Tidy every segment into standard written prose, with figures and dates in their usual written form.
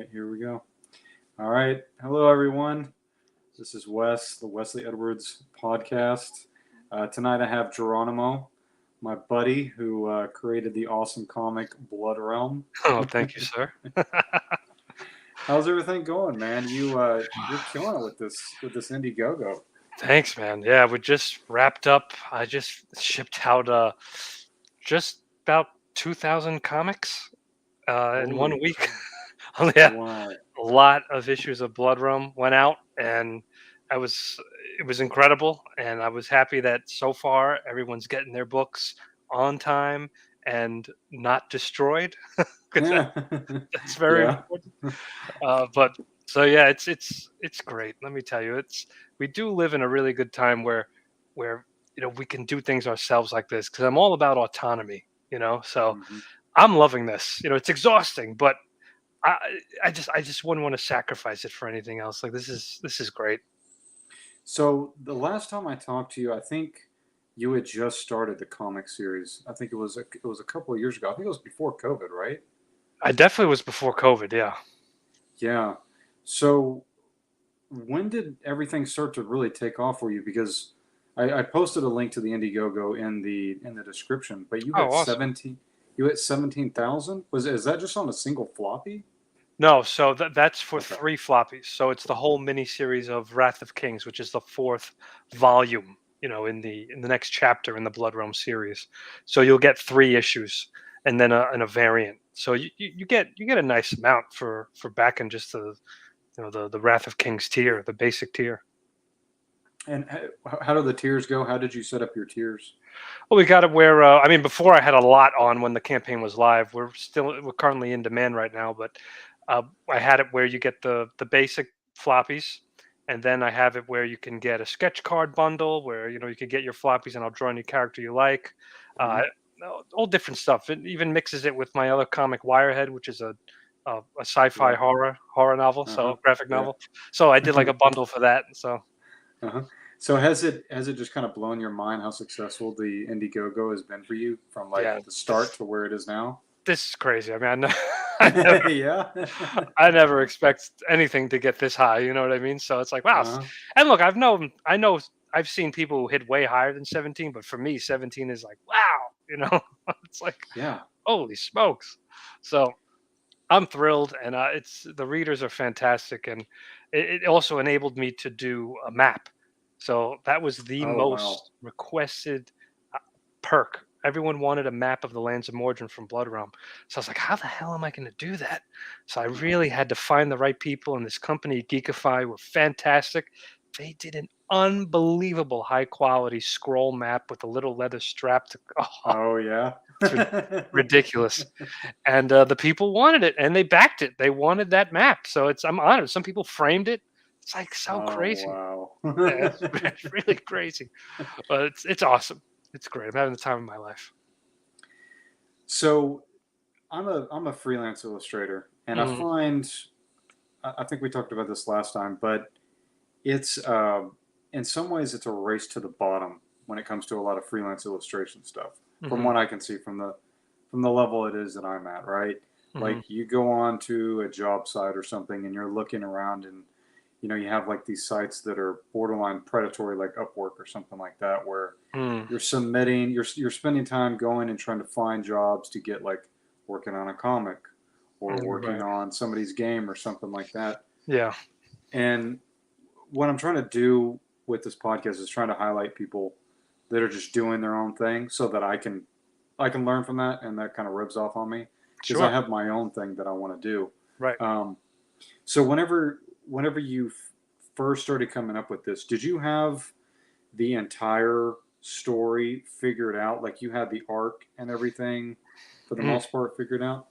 right, here we go. All right. Hello, everyone. This is Wes, the Wesley Edwards podcast. Tonight I have Geronimo, my buddy who created the awesome comic Blood Realm. Oh, thank you, sir. How's everything going, man? You're killing it with this Indiegogo. Thanks, man. Yeah, we just wrapped up. I just shipped out just about 2,000 comics in one Holy week. crap. Yeah, Wow. a lot of issues of Blood Realm went out, and I was it was incredible, and I was happy that so far everyone's getting their books on time and not destroyed because Yeah. that's very Yeah. important. But so yeah, it's great. Let me tell you, it's we do live in a really good time where we can do things ourselves like this because I'm all about autonomy. So Mhm. I'm loving this. It's exhausting, but I I just wouldn't want to sacrifice it for anything else. Like this is great. So the last time I talked to you, I think you had just started the comic series. I think it was a couple of years ago. I think it was before COVID, right? I definitely was before COVID. Yeah. Yeah. So when did everything start to really take off for you? Because I posted a link to the Indiegogo in the description, but Oh, awesome. you hit 17,000? Is that just on a single floppy? No, so that's for Okay. 3 floppies. So it's the whole mini series of Wrath of Kings, which is the fourth volume. In the next chapter in the Blood Realm series. So you'll get 3 issues and then a variant. So you get a nice amount for backing just the Wrath of Kings tier, the basic tier. And how do the tiers go? How did you set up your tiers? Well, we got it where I mean, before I had a lot on when the campaign was live. We're currently in demand right now, but I had it where you get the basic floppies, and then I have it where you can get a sketch card bundle where you can get your floppies and I'll draw any character you like. Uh, Hmm. all different stuff. It even mixes it with my other comic Wirehead, which is a sci-fi Right. horror novel, Uh huh. so graphic Yeah. novel. So I did like a bundle for that. So Uh-huh. So has it just kind of blown your mind how successful the Indiegogo has been for you from like yeah, the start this to where it is now? this is crazy. I mean, I never Yeah. I never expect anything to get this high. You know what I mean? So it's like, wow. Uh-huh. And look, I know I've seen people who hit way higher than 17, but for me, 17 is like, wow. It's like, Yeah. holy smokes. So I'm thrilled, and it's the readers are fantastic, and it also enabled me to do a map. So that was the Oh wow. most requested uh, perk. Everyone wanted a map of the lands of Mordrin from Blood Realm. So I was like, how the hell am I going to do that? So I Uh-huh. really had to find the right people, and this company, Geekify, were fantastic. They did an unbelievable high quality scroll map with a little leather strap to. Oh, Oh yeah. it's ridiculous, and the people wanted it and they backed it. They wanted that map, so I'm honored. Some people framed it. It's like so crazy. Oh Yeah, it's, wow. it's really crazy, but it's awesome. It's great. I'm having the time of my life. So I'm a freelance illustrator, and I Mm, find I think we talked about this last time, but it's in some ways it's a race to the bottom when it comes to a lot of freelance illustration stuff. From hmm what I can see from the level it is that I'm at, right? hmm Like you go on to a job site or something, and you're looking around, and you have like these sites that are borderline predatory, like Upwork or something like that, where mm, you're spending time going and trying to find jobs to get like working on a comic or working right. on somebody's game or something like that. Yeah. And what I'm trying to do with this podcast is trying to highlight people that are just doing their own thing so that I can learn from that, and that kind of rubs off on me because I Sure. have my own thing that I want to do. Right. So whenever you first started coming up with this, did you have the entire story figured out? Like you had the arc and everything for the Mm. most part figured out?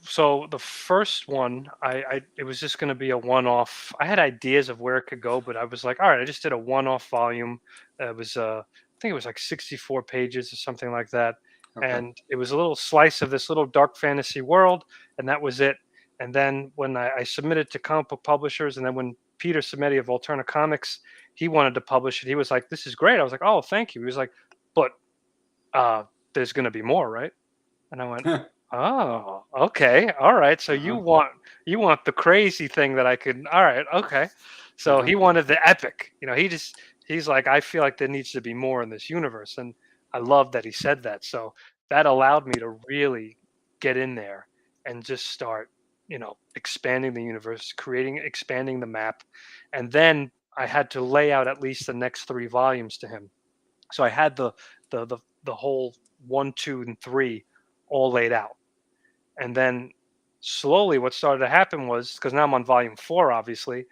So the first one, it was just going to be a one-off. I had ideas of where it could go, but I was like, all right, I just did a one-off volume. It was, I think it was like 64 pages or something like that, Okay. and it was a little slice of this little dark fantasy world, and that was it. And then when I submitted to comic book publishers, and then when Peter Samedi of Alterna Comics, he wanted to publish it. He was like, "This is great." I was like, "Oh, thank you." He was like, "But uh, there's going to be more, right?" And I went, Oh, okay. All right. So Uh-huh. you want the crazy thing that I could. All right. Okay. So Uh-huh. he wanted the epic. He's like, I feel like there needs to be more in this universe, and I love that he said that. So that allowed me to really get in there and just start, expanding the universe, expanding the map, and then I had to lay out at least the next 3 volumes to him. So I had the whole 1, 2, and 3 all laid out. And then slowly what started to happen was, because now I'm on volume 4, obviously,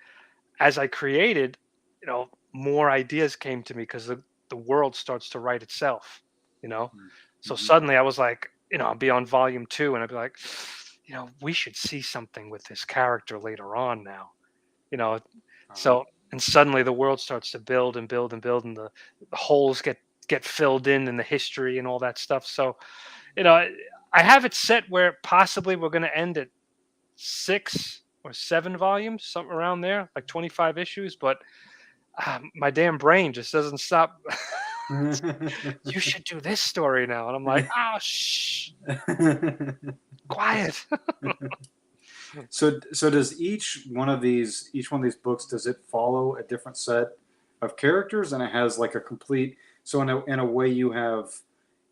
as I created, more ideas came to me because the world starts to write itself, you know. So Mm-hmm. suddenly I was like, I'll be on volume 2 and I'd be like, we should see something with this character later on now, you know. Uh-huh. So and suddenly the world starts to build and build and build, and the holes get filled in the history and all that stuff. So you know, I I have it set where possibly we're going to end at 6 or 7 volumes, something around there, like 25 issues. But my damn brain just doesn't stop. You should do this story now, and I'm like, oh, shh, quiet. So does each one of these books, does it follow a different set of characters, and it has like a complete, so in a way you have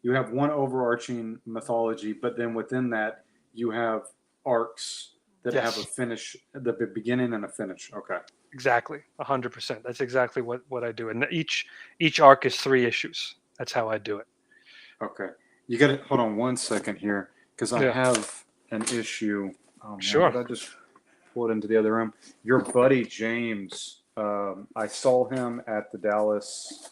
one overarching mythology, but then within that you have arcs that have a Yes, finish, the beginning and a finish. Okay. exactly, 100%. That's exactly what I do, and each arc is 3 issues. That's how I do it. Okay. You got to hold on one second here because I Yeah, have an issue. Oh man, sure. did I just pull it into the other room? Your buddy James, I saw him at the Dallas.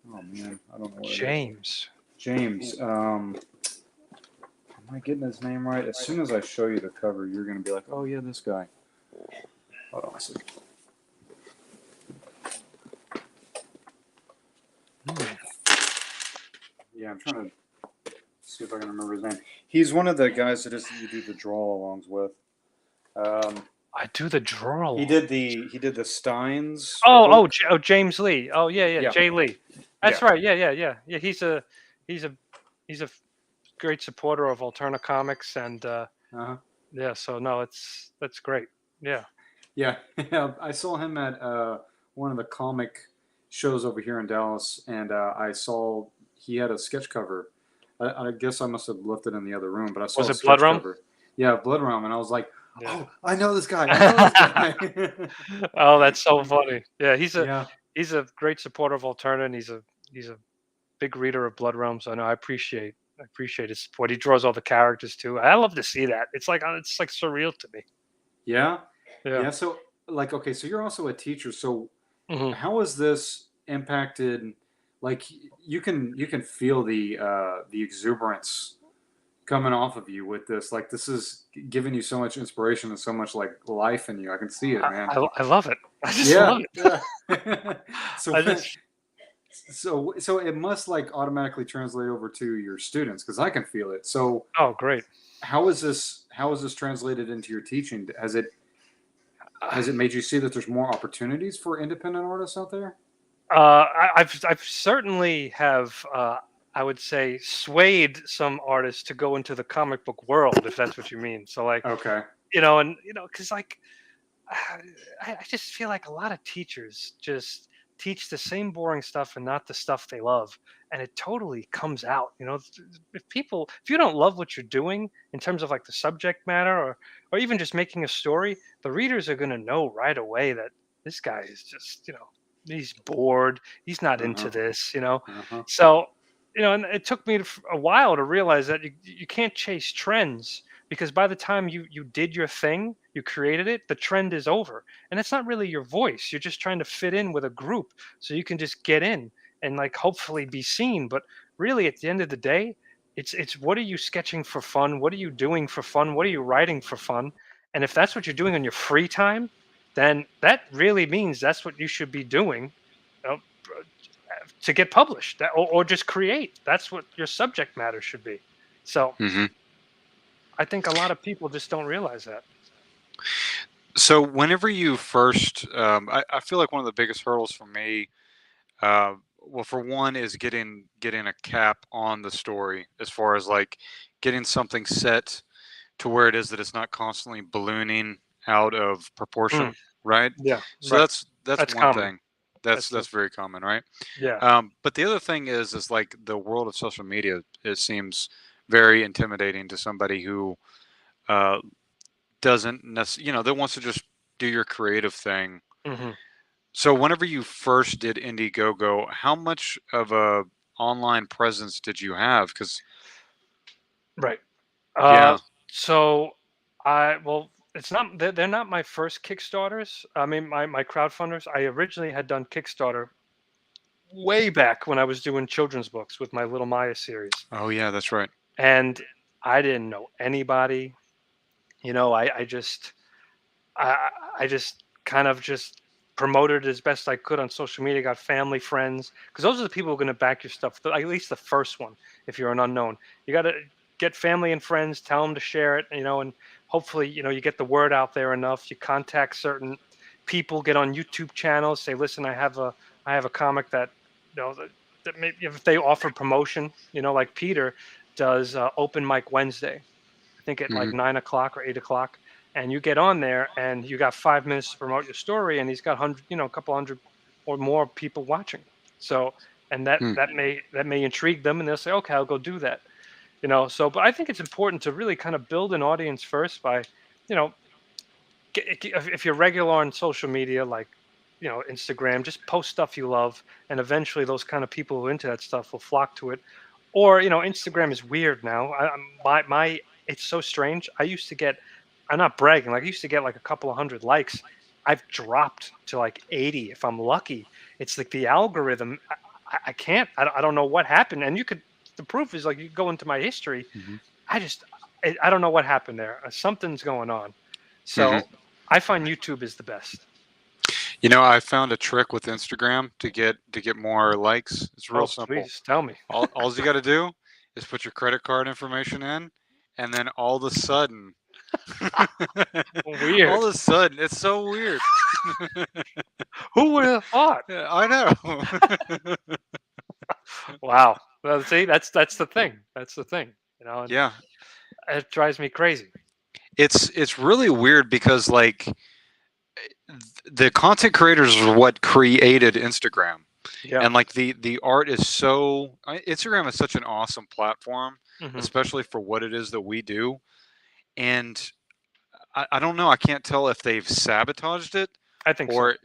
Oh man, I don't know what it is. James. James. Am I getting his name right? As soon as I show you the cover, you're gonna be like, "Oh yeah, this guy." Hold on a second. Hmm. Yeah, I'm trying to see if I can remember his name. He's one of the guys that you do the draw alongs with. Um, I do the draw he along. did the Steins Oh, book. James Lee. Oh, yeah, yeah, Yeah, Jay Lee. That's yeah. right. Yeah, yeah, yeah, yeah. He's a he's a great supporter of Alterna Comics, and Uh-huh. yeah. So no, that's great. Yeah. Yeah, yeah. I saw him at one of the comic shows over here in Dallas, and I saw he had a sketch cover. I guess I must have left it in the other room, but I saw Was a it Blood sketch Realm? cover. Yeah, Blood Realm, and I was like, Yeah. "Oh, I know this guy. I know this guy." Oh, that's so funny. Yeah, Yeah, he's a great supporter of Alterna, and he's a big reader of Blood Realm. So I know I appreciate his support. He draws all the characters too. I love to see that. It's like surreal to me. yeah, Yeah. yeah. So, like, okay, so you're also a teacher. So, Hmm. how has this impacted? Like, you can feel the exuberance coming off of you with this. Like, this is giving you so much inspiration and so much like life in you. I can see it, man. I love it. I just Yeah, love it. yeah. so, I just so it must like automatically translate over to your students because I can feel it. So, Oh, great. how is this translated into your teaching? Has it made you see that there's more opportunities for independent artists out there? I've certainly have I would say swayed some artists to go into the comic book world, if that's what you mean. So like Okay. and because like I just feel like a lot of teachers just teach the same boring stuff and not the stuff they love, and it totally comes out. If you don't love what you're doing in terms of like the subject matter or even just making a story, the readers are going to know right away that this guy is just he's bored, he's not Uh into huh. this. Uh huh. So and it took me a while to realize that you can't chase trends, because by the time you did your thing, you created it, the trend is over, and it's not really your voice. You're just trying to fit in with a group so you can just get in and like hopefully be seen. But really, at the end of the day, it's what are you sketching for fun? What are you doing for fun? What are you writing for fun? And if that's what you're doing on your free time, then that really means that's what you should be doing, you know, to get published, or just create. That's what your subject matter should be. So Hmm. I think a lot of people just don't realize that. So whenever you first, I feel like one of the biggest hurdles for me, well, for one, is getting a cap on the story as far as like getting something set to where it is that it's not constantly ballooning out of Mm, proportion, right? yeah, So right. that's That's one common. thing. That's That's a, that's very common, right? yeah, But the other thing is like the world of social media. It seems very intimidating to somebody who uh, doesn't necessarily, that wants to just do your creative thing. hmm So whenever you first did Indiegogo, how much of a online presence did you have? Because right. yeah, So I well, it's not they're not my first Kickstarters. I mean, my crowdfunders. I originally had done Kickstarter way back when I was doing children's books with my Little Maya series, oh yeah, that's right. and I didn't know anybody. I just I I just kind of just promoted it as best I could on social media. Got family, friends, because those are the people who are going to back your stuff. At least the first one, if you're an unknown, you got to get family and friends. Tell them to share it. And hopefully, you get the word out there enough. You contact certain people, get on YouTube channels, say, listen, I have a comic that that maybe if they offer promotion, like Peter does open mic Wednesday. I think at like Hmm. 9 o'clock or 8 o'clock, and you get on there and you got 5 minutes to promote your story, and he's got a couple hundred or more people watching. So, and that Hmm. that may intrigue them, and they'll say, okay, I'll go do that. So, but I think it's important to really kind of build an audience first by, you know, if you're regular on social media, like Instagram, just post stuff you love, and eventually those kind of people who are into that stuff will flock to it. Or Instagram is weird now. My it's so strange. I used to get, I'm not bragging, like I used to get like a couple of hundred likes. I've dropped to like 80 if I'm lucky. It's like the algorithm. I can't. I don't know what happened. And you could. The proof is like you go into my history. Hmm. I just I don't know what happened there. Something's going on. Hmm. So I find YouTube is the best. I found a trick with Instagram to get more likes. It's real Oh, simple. please tell me. All you got to do is put your credit card information in, and then all of a sudden, Weird. all of a sudden, it's so weird. Who would have thought? Yeah, I know. Wow. Well, see, that's the thing. That's the thing. And Yeah, it drives me crazy. it's really weird because like the content creators are what created Instagram, Yeah. and like the art is so Instagram is such an awesome platform, hmm especially for what it is that we do. And I don't know. I can't tell if they've sabotaged it I think so. or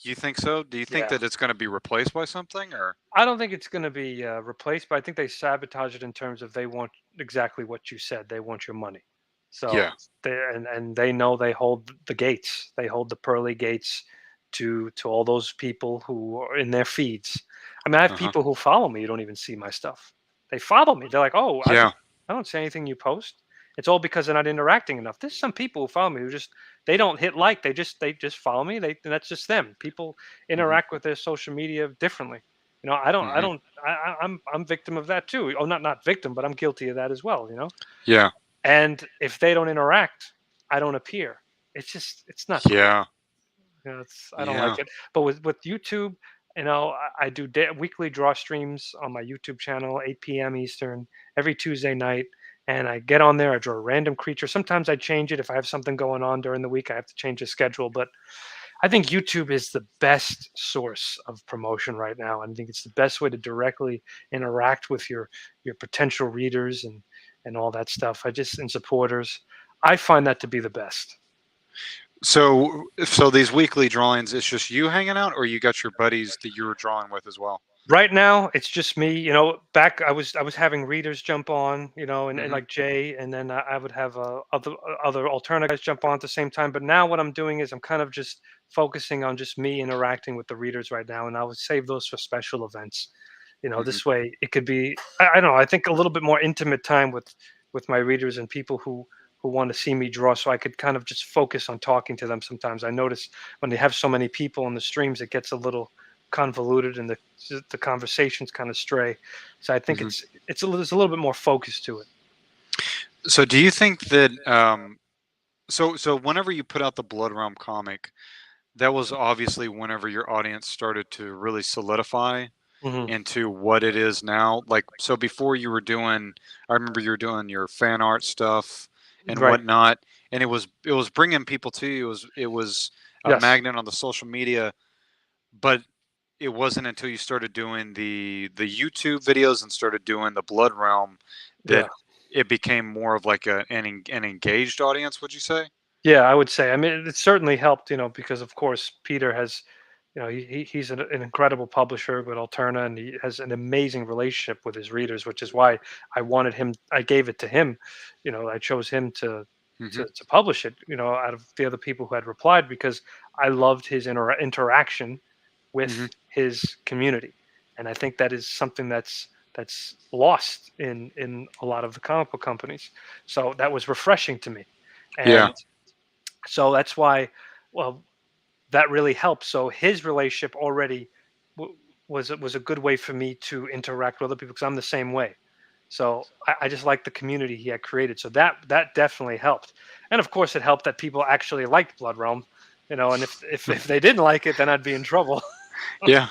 you think so? Do you think Yeah. that it's going to be replaced by something or? I don't think it's going to be replaced, but I think they sabotage it in terms of they want exactly what you said. They want your money. So Yeah. and they know they hold the gates. They hold the pearly gates to all those people who are in their feeds. I mean, I have Uh-huh. people who follow me who don't even see my stuff. They follow me. They're like, "Oh, Yeah. I don't see anything you post." It's all because they're not interacting enough. There's some people who follow me who just they don't hit like. They just follow me. That's just them. People Hmm. interact with their social media differently. I Hmm. don't. I'm victim of that too. Oh, not victim, but I'm guilty of that as well. Yeah. And if they don't interact, I don't appear. It's not cool. Yeah. I don't like Yeah. it. But with YouTube, I do weekly draw streams on my YouTube channel, 8 p.m. Eastern, every Tuesday night. And I get on there, I draw a random creature. Sometimes I change it if I have something going on during the week. I have to change the schedule, but I think YouTube is the best source of promotion right now. And I think it's the best way to directly interact with your potential readers and all that stuff. And supporters. I find that to be the best. So these weekly drawings, it's just you hanging out, or you got your buddies that you were drawing with as well? Right now, it's just me. Back I was having readers jump on, and Hmm. like Jay, and then I would have other alterna guys jump on at the same time. But now what I'm doing is I'm kind of just focusing on just me interacting with the readers right now, and I would save those for special events. Hmm. This way it could be I don't know. I think a little bit more intimate time with my readers and people who want to see me draw, so I could kind of just focus on talking to them. Sometimes I notice when they have so many people in the streams, it gets a little convoluted and the conversations kind of stray. So I think Hmm. there's a little bit more focus to it. So do you think that so whenever you put out the Blood Realm comic, that was obviously whenever your audience started to really solidify. Hmm. into what it is now. Like, so before you were doing, I remember you were doing your fan art stuff and Right. whatnot, and it was bringing people to you. It was a Yes. magnet on the social media, but it wasn't until you started doing the YouTube videos and started doing the Blood Realm that Yeah. it became more of like an engaged audience. Would you say? Yeah, I would say. I mean, it certainly helped, because of course Peter has, he's an incredible publisher with Alterna, and he has an amazing relationship with his readers, which is why I wanted him. I gave it to him. I chose him to Hmm. to publish it. Out of the other people who had replied, because I loved his interaction Hmm. with his community, and I think that is something that's lost in a lot of the comic book companies. So that was refreshing to me, Yeah. and so that's why, well, that really helps. So his relationship already was a good way for me to interact with other people, because I'm the same way. So I just like the community he had created. So that definitely helped, and of course it helped that people actually liked Blood Realm. And if they didn't like it, then I'd be in trouble. Yeah.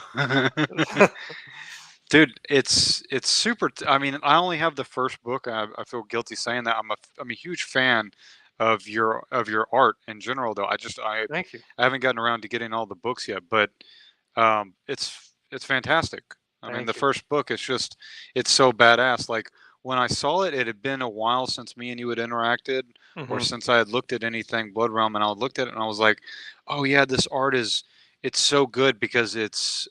Dude, it's super. I mean, I only have the first book. I feel guilty saying that. I'm a huge fan of your art in general, though. Thank you, I haven't gotten around to getting all the books yet, but it's fantastic. I mean, the thank you. first book is just it's so badass. Like when I saw it, it had been a while since me and you had interacted, or Hmm. since I had looked at anything Blood Realm, and I looked at it and I was like, oh yeah, this art is it's so good because it's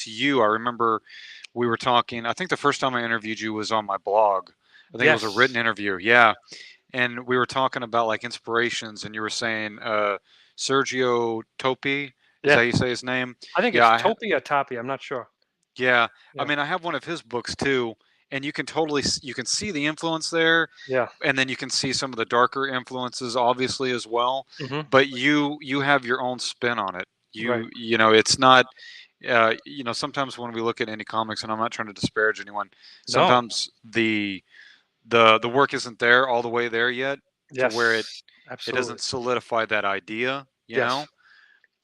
you. I remember we were talking. I think the first time I interviewed you was on my blog. I think it was a written Yes. interview. Yeah, and we were talking about like inspirations, and you were saying Sergio Topi. Is that Yeah. how you say his name? I think Yeah, it's Topi or Tapi. I'm not sure. yeah. I Yeah. mean, I have one of his books too, and you can see the influence there, Yeah. and then you can see some of the darker influences, obviously as well. Hmm. But you have your own spin on it. Right. It's not. Sometimes when we look at indie comics, and I'm not trying to disparage anyone, No. sometimes the work isn't there all the way there yet to where it Yes. it Absolutely. doesn't solidify that idea. Yes.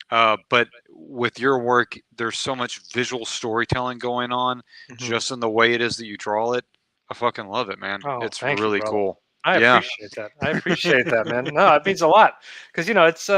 But with your work, there's so much visual storytelling going on Hmm. just in the way it is that you draw it. I fucking love it, man. Oh, It's thank you, really brother. cool. I Yeah. appreciate that. I appreciate that, man. No, it means a lot, because it's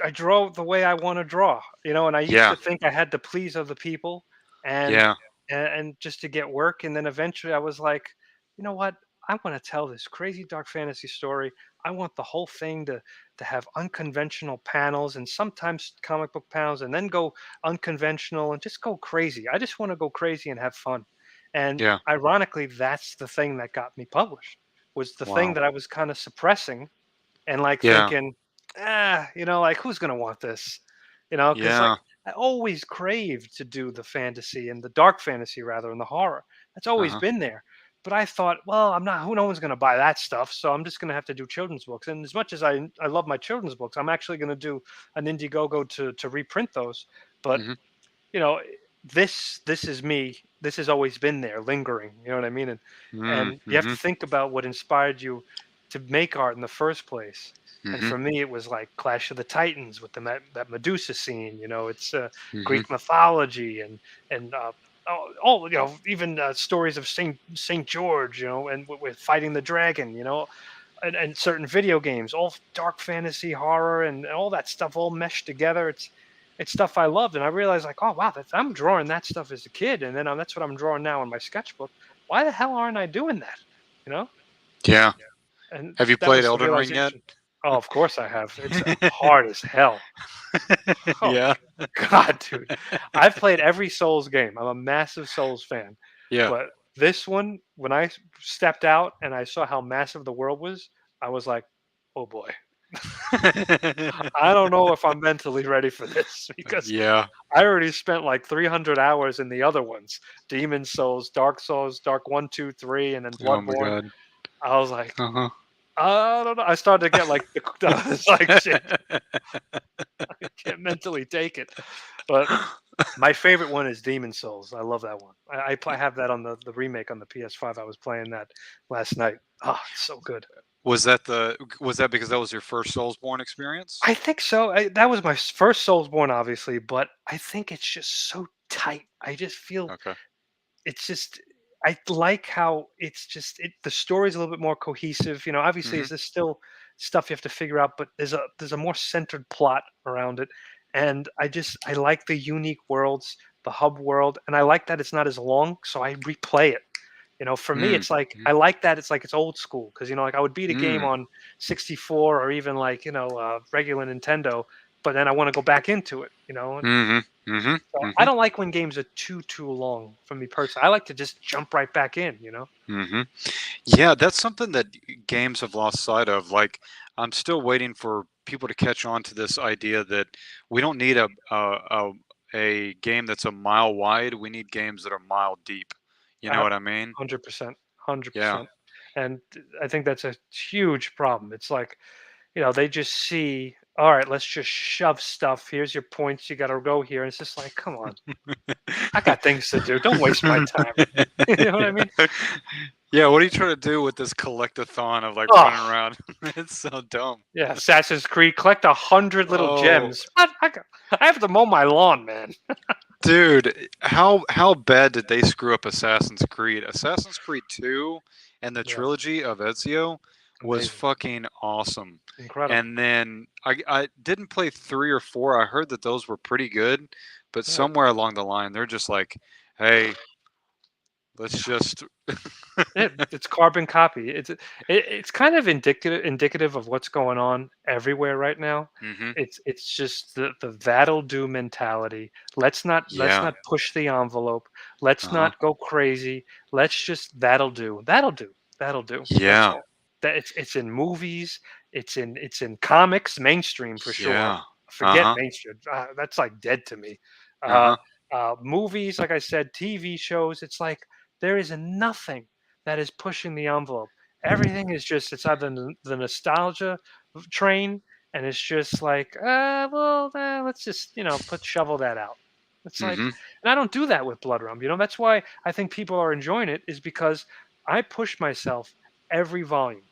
I draw the way I want to draw, and I used Yeah. to think I had to please other people, and Yeah. and just to get work, and then eventually I was like, you know what? I want to tell this crazy dark fantasy story. I want the whole thing to have unconventional panels, and sometimes comic book panels, and then go unconventional and just go crazy. I just want to go crazy and have fun. And Yeah. ironically, that's the thing that got me published, was the thing Wow. that I was kind of suppressing, and like Yeah. thinking, like, who's gonna want this? Because like Yeah. I always craved to do the fantasy, and the dark fantasy rather, and the horror. That's always Uh-huh. been there. But I thought, well, I'm not. Who? No one's gonna buy that stuff, so I'm just gonna have to do children's books. And as much as I love my children's books, I'm actually gonna do an Indiegogo to reprint those. But Mhm. you know this is me. This has always been there, lingering. You know what I mean? And you have to Mhm. think about what inspired you to make art in the first place. And Mhm. for me it was like Clash of the Titans with that Medusa scene. It's Mhm. Greek mythology, and even stories of Saint George, and with fighting the dragon, and certain video games, all dark fantasy, horror, and all that stuff all meshed together. It's stuff I loved, and I realized, like, oh wow, I'm drawing that stuff as a kid, and then that's what I'm drawing now in my sketchbook. Why the hell aren't I doing that? You know, Yeah. and Have you that played was the Elden Ring yet? realization. Oh, of course I have. It's hard as hell. Oh Yeah. God, dude, I've played every Souls game. I'm a massive Souls fan, Yeah. but this one, when I stepped out and I saw how massive the world was, I was like, oh boy, I don't know if I'm mentally ready for this, because Yeah. I already spent like 300 hours in the other ones: Demon Souls, Dark 1, 2, 3, and then Oh my Bloodborne. god. I was like, Uh-huh. I don't know. I started to get like, I was like, shit, I can't mentally take it. But my favorite one is Demon Souls. I love that one. I have that on the remake on the PS5. I was playing that last night. Oh, it's so good. Was that because that was your first Soulsborne experience? I think so. That was my first Soulsborne, obviously, but I think it's just so tight. I just feel Okay. it's just I like how it's just the story's a little bit more cohesive. Obviously, Mhm. is this still stuff you have to figure out, but there's a more centered plot around it, and I like the unique worlds, the hub world, and I like that it's not as long, so I replay it. For me, Mm. it's like Mhm. I like that it's like it's old school because like I would beat a game Mm. on 64 or even like regular Nintendo, but then I want to go back into it. Mhm. Mhm. So I Mhm. don't like when games are too long for me personally. I like to just jump right back in. Mhm. Yeah, that's something that games have lost sight of. Like, I'm still waiting for people to catch on to this idea that we don't need a game that's a mile wide. We need games that are mile deep. You know Uh, what I mean? 100%, Yeah. 100%. And I think that's a huge problem. It's like, they just see, all right, let's just shove stuff. Here's your points. You got to go here. And it's just like, come on, I got things to do. Don't waste my time. You know what I mean? Yeah, what are you trying to do with this collectathon of like Oh, running around? It's so dumb. yeah. Assassin's Creed, collect 100 little Oh, gems. What? I have to mow my lawn, man. dude, how bad did they screw up Assassin's Creed? Assassin's Creed 2 and the Yeah. trilogy of Ezio was Amazing. fucking awesome. Incredible. And then I didn't play 3 or 4. I heard that those were pretty good, but Yeah. somewhere along the line they're just like, "Hey, let's just." It's carbon copy. It's kind of indicative of what's going on everywhere right now. Mhm. It's just the that'll do mentality. Let's not Yeah. push the envelope. Let's Uh-huh. not go crazy. Let's just that'll do. That'll do. That'll do. That's Yeah. all. That it's in movies. It's in comics, mainstream for sure. Yeah. Forget Uh-huh. mainstream. That's like dead to me. Uh, Uh-huh. movies, like I said, TV shows. It's like there is nothing that is pushing the envelope. Everything is just it's either the nostalgia train, and it's just like, well, let's just put shovel that out. It's like, Mhm. and I don't do that with Blood Rum. That's why I think people are enjoying it is because I push myself every volume.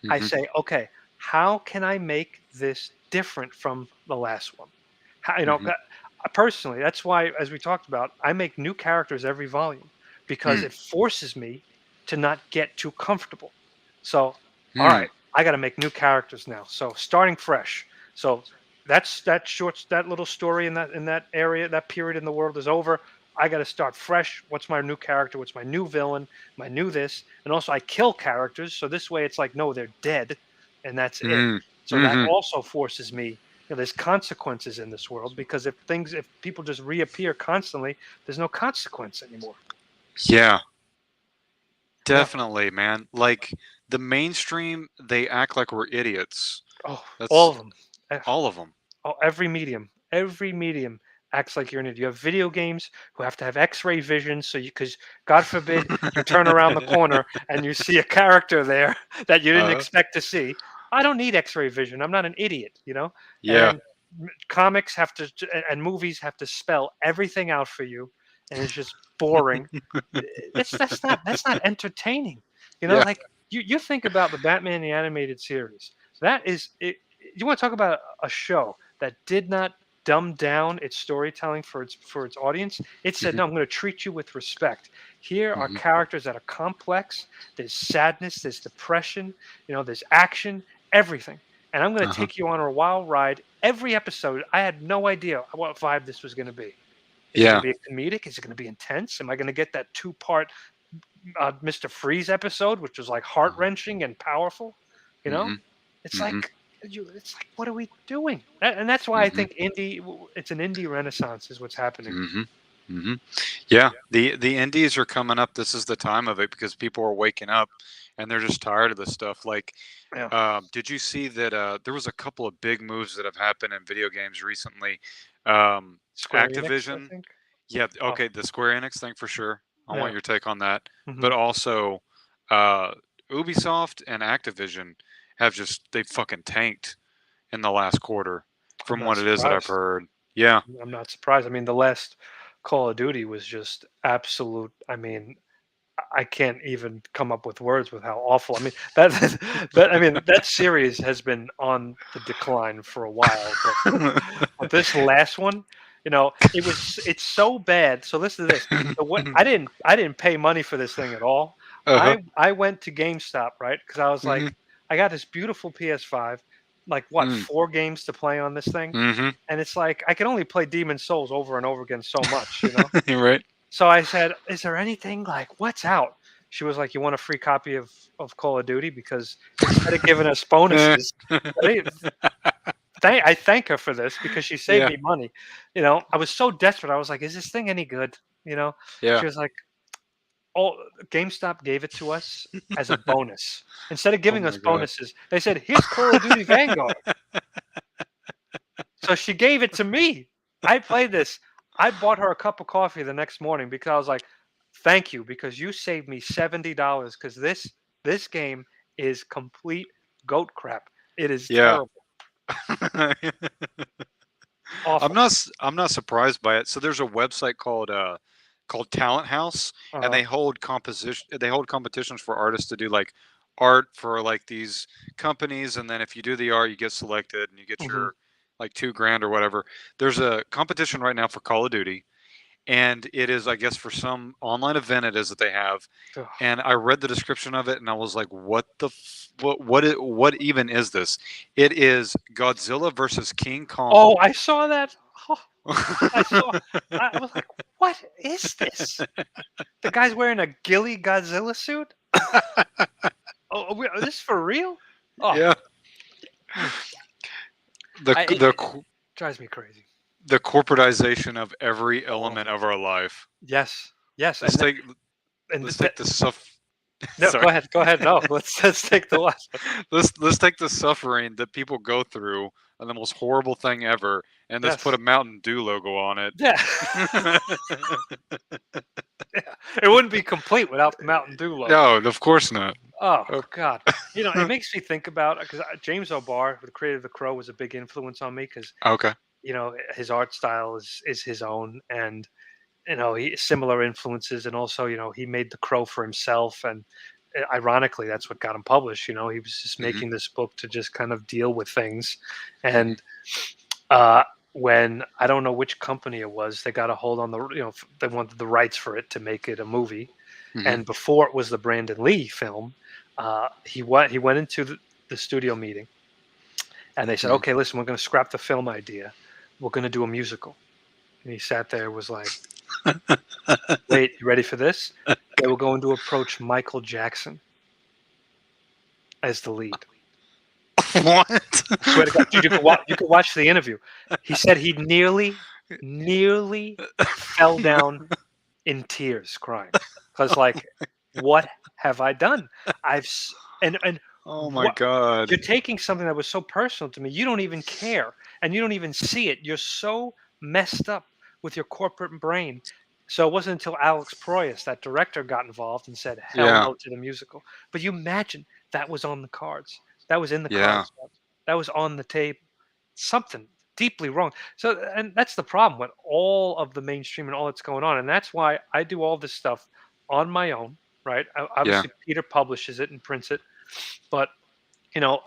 I Mhm. say, okay, how can I make this different from the last one? How, Mhm. personally, that's why, as we talked about, I make new characters every volume because Mm. it forces me to not get too comfortable. So, all Mm. right, I got to make new characters now. So, starting fresh. So, that little story in that area, that period in the world is over. I got to start fresh. What's my new character? What's my new villain? My new this, and also I kill characters. So this way, it's like no, they're dead, and that's it. Mm. So that Mhm. also forces me there's consequences in this world because if people just reappear constantly, there's no consequence anymore. Yeah. Yeah. Definitely, man. Like the mainstream, they act like we're idiots. Oh, all That's of them. Eh, all of them. Every medium acts like you're in it. You have video games who have to have X-ray vision, so because God forbid you turn around the corner and you see a character there that you didn't uh, expect to see. I don't need X-ray vision. I'm not an idiot. yeah. And comics have to and movies have to spell everything out for you, and it's just boring. That's not entertaining. Yeah. Like you think about the Batman the animated series. That is it. You want to talk about a show that did not dumb down its storytelling for its audience. It said, Mhm. "No, I'm going to treat you with respect. Here are Mhm. characters that are complex. There's sadness, there's depression, there's action, everything, and I'm going to Uh-huh. take you on a wild ride." Every episode, I had no idea what vibe this was going to be. Is it going Yeah. to be a comedic? Is it going to be intense? Am I going to get that two-part Mr. Freeze episode, which was like heart Uh-huh. wrenching and powerful? You know, Mhm. it's Mhm. like it's like what are we doing? And that's why I Mhm. think it's an indie renaissance is what's happening. Mhm. Mhm. Yeah. The indies are coming up. This is the time of it because people are waking up and they're just tired of this stuff. Like, Yeah, did you see that there was a couple of big moves that have happened in video games recently? Square Enix, I Activision. think. Yeah, Oh, okay, the Square Enix thing for sure. I want yeah. your take on that. Hmm. But also, uh, Ubisoft and Activision have just they fucking tanked in the last quarter, I'm from not what it is that I've surprised. heard. Yeah. I'm not surprised. I mean, the last Call of Duty was just absolute. I mean, I can't even come up with words with how awful. I mean, that series has been on the decline for a while, but this last one, it's so bad. So listen to this. So what I didn't pay money for this thing at all. Uh-huh. I went to GameStop, right? Because I was like, Mhm. I got this beautiful PS5, like what, Mm. 4 games to play on this thing, Mhm. and it's like I can only play Demon Souls over and over again so much. You're right. So I said, "Is there anything like what's out?" She was like, "You want a free copy of Call of Duty because instead of giving us bonuses." They, I thank her for this because she saved Yeah. me money. I was so desperate. I was like, "Is this thing any good?" Yeah. She was like, "Oh, GameStop gave it to us as a bonus. Instead of Oh giving us my god. bonuses, they said, 'Here's Call of Duty Vanguard.'" So she gave it to me. I played this. I bought her a cup of coffee the next morning because I was like, "Thank you, because you saved me $70. Because this game is complete goat crap. It is Yeah. terrible, awful." I'm not surprised by it. So there's a website called Talent House, and Uh-huh. they hold competitions for artists to do like art for like these companies, and then if you do the art, you get selected and you get Hmm. your like 2 grand or whatever. There's a competition right now for Call of Duty, and it is, I guess, for some online event it is that they have. And I read the description of it, and I was like, "What the what even is this?" It is Godzilla versus King Kong. Oh, I saw that. Oh, I saw. I was like, "What is this?" The guy's wearing a ghillie Godzilla suit. Oh, is this for real? Oh, Yeah, mm, the I the it drives me crazy. the corporatization of every Oh, element of our life. yes, yes, Let's take and let's take the suff. no, Sorry. go ahead. No, let's take the last one. Let's take the suffering that people go through and the most horrible thing ever, and let's put Yes, a Mountain Dew logo on it. yeah, yeah. It wouldn't be complete without the Mountain Dew logo. No, of course not. Oh Oh, God, it makes me think about because James O'Barr, who created The Crow, was a big influence on me because okay. his art style is his own, and he similar influences, and also he made The Crow for himself, and ironically that's what got him published. He was just Hmm. making this book to just kind of deal with things, Hmm. and uh, when I don't know which company it was, they got a hold on they wanted the rights for it to make it a movie, Hmm. and before it was the Brandon Lee film, he went into the studio meeting, and they said, Hmm. "Okay, listen, we're going to scrap the film idea, we're going to do a musical." And he sat there, was like, "Wait, you ready for this?" They were going to approach Michael Jackson as the lead. What? I swear to God, dude, you could watch the interview. He said he nearly fell down in tears, crying, because like, what have I done? And Oh my what god. you're taking something that was so personal to me. You don't even care, and you don't even see it. You're so messed up with your corporate brain. So it wasn't until Alex Proyas, that director, got involved and said, "Hell Yeah. no to the musical." But you imagine that was on the cards. That was in the Yeah. cards. That was on the table. Something deeply wrong. So, and that's the problem with all of the mainstream and all that's going on. And that's why I do all this stuff on my own, right? Yeah. Obviously, Peter publishes it and prints it, but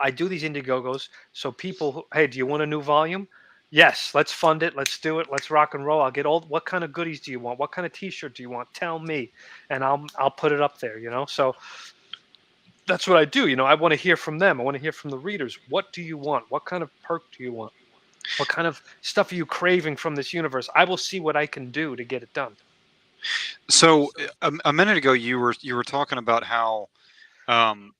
I do these Indiegogos so people, hey, do you want a new volume? Yes, let's fund it. Let's do it. Let's rock and roll. I'll get all. What kind of goodies do you want? What kind of T-shirt do you want? Tell me, and I'll put it up there. So that's what I do. I want to hear from them. I want to hear from the readers. What do you want? What kind of perk do you want? What kind of stuff are you craving from this universe? I will see what I can do to get it done. So a minute ago you were talking about how um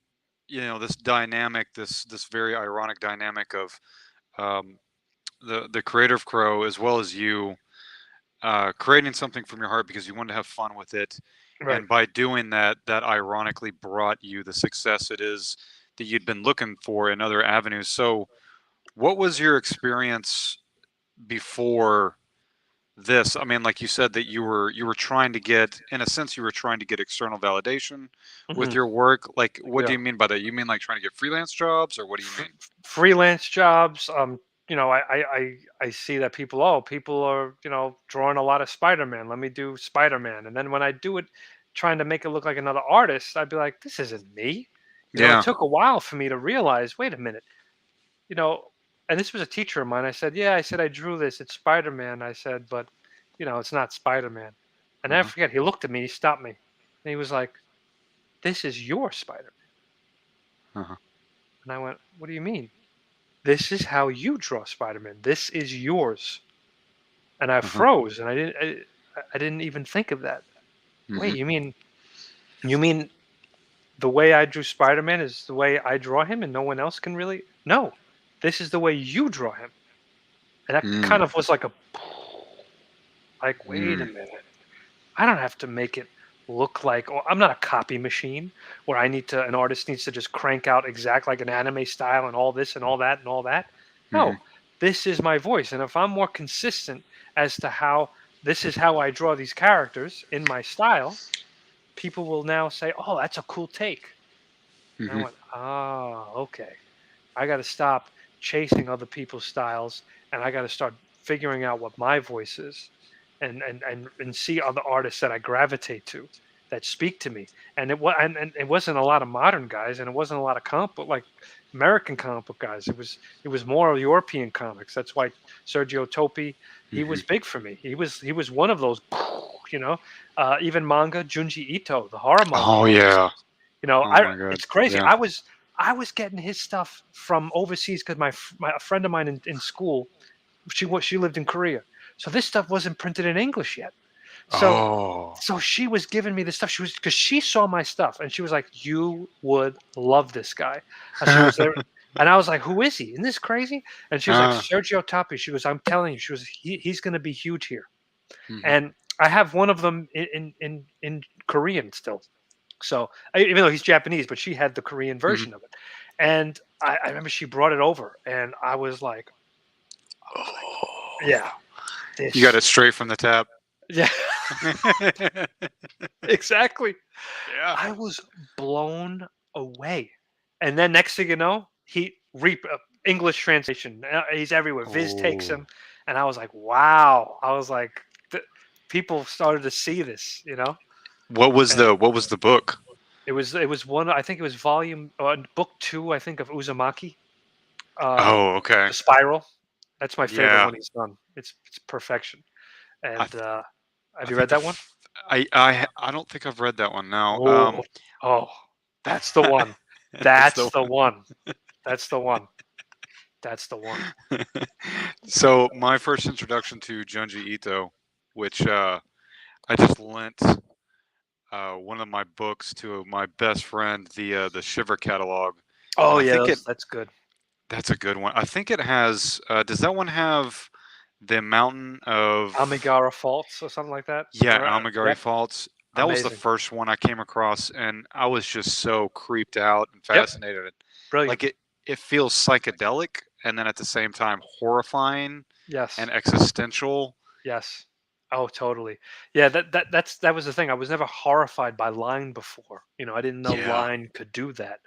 this dynamic, this very ironic dynamic of um the creator of Crow as well as you creating something from your heart because you wanted to have fun with it, Right. and by doing that, that ironically brought you the success it is that you'd been looking for in other avenues. So, what was your experience before this? I mean, like you said that you were trying to get, in a sense, you were trying to get external validation with Hmm. your work. Like, what do Yeah. you mean by that? You mean like trying to get freelance jobs, or what do you mean? Freelance jobs. I see that people are drawing a lot of Spider-Man. Let me do Spider-Man, and then when I do it trying to make it look like another artist, I'd be like, this isn't me. Yeah. It took a while for me to realize, wait a minute, you know, and this was a teacher of mine. I said, yeah, I said, I drew this. It's Spider-Man. I said, but, it's not Spider-Man. And I Uh-huh. forget, he looked at me, he stopped me, and he was like, this is your Spider-Man. Uh-huh. And I went, what do you mean? This is how you draw Spider-Man. This is yours. And I Uh-huh. froze, and I didn't even think of that. Wait, Mhm. you mean the way I drew Spider-Man is the way I draw him, and no one else can really? No, this is the way you draw him. And that Mm. kind of was like wait a Mm. minute. I don't have to make it look like, or I'm not a copy machine where an artist needs to just crank out exact like an anime style and all this and all that and all that. No, Mhm. this is my voice. And if I'm more consistent as to how this is how I draw these characters in my style, people will now say, oh, that's a cool take. And I Mhm. went, oh, okay. I got to stop chasing other people's styles, and I got to start figuring out what my voice is, and see other artists that I gravitate to, that speak to me. And and it wasn't a lot of modern guys, and it wasn't a lot of like American comic book guys. It was more European comics. That's why Sergio Topi, he Mhm. was big for me. He was one of those, you know. Even manga, Junji Ito, the horror manga Oh artist. yeah. Oh I my god. it's crazy. Yeah. I was getting his stuff from overseas because a friend of mine in school, she lived in Korea, so this stuff wasn't printed in English yet. So Oh. so she was giving me this stuff. She was because she saw my stuff and she was like, "You would love this guy." She was there, and I was like, "Who is he? Isn't this crazy?" And she was like, uh, "Sergio Topi." She goes, "I'm telling you." She was, "He's going to be huge here." mhm. And I have one of them in Korean still. So even though he's Japanese, but she had the Korean Mhm. version of it, and I remember she brought it over, and I was like, Oh. yeah, You got this, it straight from the tap. yeah, exactly. Yeah. I was blown away, and then next thing you know, English translation. He's everywhere. Viz takes Oh. him, and I was like, wow. I was like, people started to see this. And What was the book? it was one. I think it was book 2. I think of Uzumaki. Oh, okay. The Spiral. That's my favorite Yeah. one he's done. It's perfection. I And th- have I you think read that one? I don't think I've read that one now. Oh, oh, that's the one. That's the That's the one. one. That's the one. That's the one. So my first introduction to Junji Ito, which I just lent one of my books to my best friend, the Shiver Catalog, and Oh I yeah, think that's good. that's a good one. I think it has. Does that one have the Mountain of? Amigara Faults or something like that. Yeah, Or, Amigari yep, Faults. That was the amazing. first one I came across, and I was just so creeped out and Yep, fascinated. brilliant. Like it feels psychedelic, and then at the same time horrifying and Yes. existential. Yes. Oh, totally. Yeah, that was the thing. I was never horrified by line before. I didn't know Yeah. line could do that.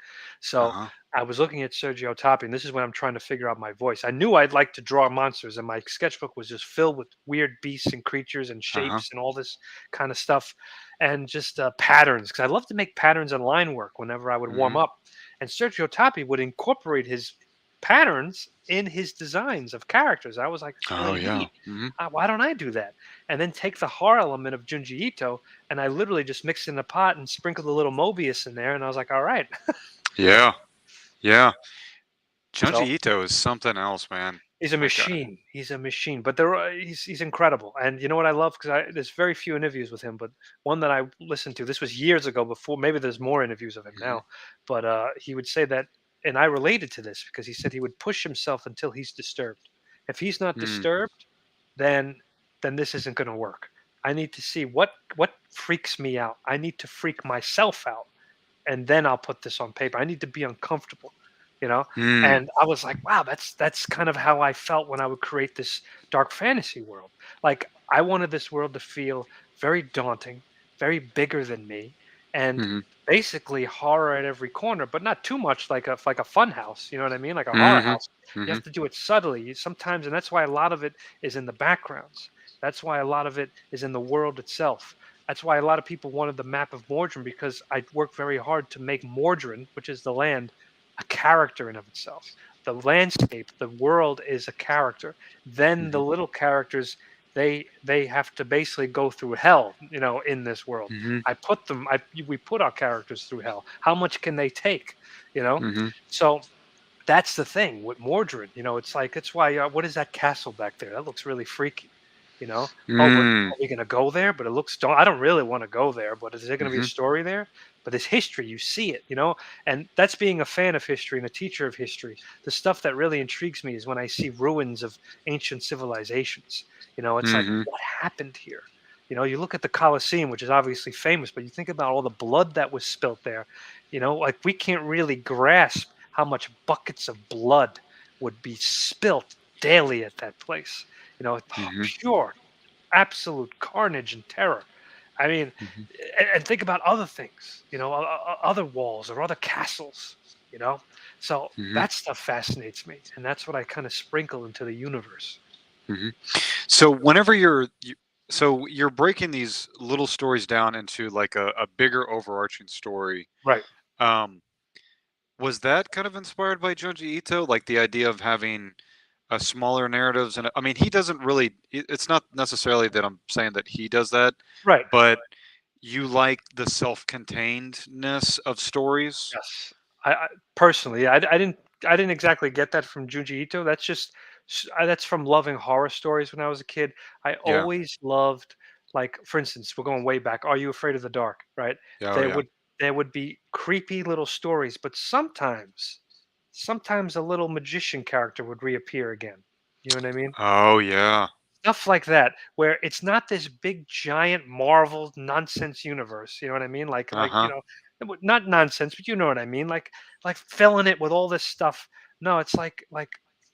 Uh So huh. I was looking at Sergio Topi, and this is when I'm trying to figure out my voice. I knew I'd like to draw monsters, and my sketchbook was just filled with weird beasts and creatures and Uh huh. shapes and all this kind of stuff, and just patterns. Because I love to make patterns and line work whenever I would warm Hmm. up. And Sergio Topi would incorporate his patterns in his designs of characters. I was like, it's Oh really yeah. neat. Hmm. Why don't I do that? And then take the horror element of Junji Ito, and I literally just mixed in a pot and sprinkled a little Mobius in there, and I was like, all right. Yeah. Yeah. Junji So Ito is something else, man. he's a Like, machine. He's a machine. But he's incredible. And you know what I love? Because there's very few interviews with him, but one that I listened to, this was years ago before, maybe there's more interviews of him mhm. now, but he would say that, and I related to this because he said he would push himself until he's disturbed. If he's not Mm, disturbed, then this isn't going to work. I need to see what freaks me out. I need to freak myself out, and then I'll put this on paper. I need to be uncomfortable, you know. mm, And I was like, wow, that's kind of how I felt when I would create this dark fantasy world. Like I wanted this world to feel very daunting, very bigger than me, and mhm, basically horror at every corner, but not too much like a fun house. You know what I mean? Like a horror mhm, house. You mhm, have to do it subtly sometimes, and that's why a lot of it is in the backgrounds. That's why a lot of it is in the world itself. That's why a lot of people wanted the map of Mordrin, because I worked very hard to make Mordrin, which is the land, a character in of itself. The landscape, the world is a character. Then the Mhm. little characters, they have to basically go through hell, in this world. Mhm. I put them, we put our characters through hell. How much can they take? You know, Mhm. so that's the thing with Mordred. It's like that's why. What is that castle back there? That looks really freaky. You know. Oh, but Mm. are we gonna go there? But it looks. I don't really want to go there. But is there gonna be a Mhm. story there? But there's history. You see it. And that's being a fan of history and a teacher of history. The stuff that really intrigues me is when I see ruins of ancient civilizations. It's like, Mhm. what happened here? You look at the Colosseum, which is obviously famous, but you think about all the blood that was spilt there. Like we can't really grasp how much buckets of blood would be spilt daily at that place. Mhm. Pure, absolute carnage and terror. I mean, Mhm. and think about other things, other walls or other castles, you know? So Mhm. that stuff fascinates me. And that's what I kind of sprinkle into the universe. Mhm. So whenever so you're breaking these little stories down into like a bigger overarching story. Right. Um, was that kind of inspired by Junji Ito, like the idea of having smaller narratives? And I mean, he doesn't really. It's not necessarily that I'm saying that he does that, Right. but you like the self-containedness of stories. Yes, I personally, I didn't exactly get that from Junji Ito. That's just that's from loving horror stories when I was a kid. I Yeah. always loved, like, for instance, we're going way back. Are You Afraid of the Dark? Right? Oh There yeah. would there would be creepy little stories, but sometimes a little magician character would reappear again. You know what I mean? Oh yeah. Stuff like that, where it's not this big giant Marvel nonsense universe. You know what I mean? Uh huh. Not nonsense, but you know what I mean. Like filling it with all this stuff. No, it's like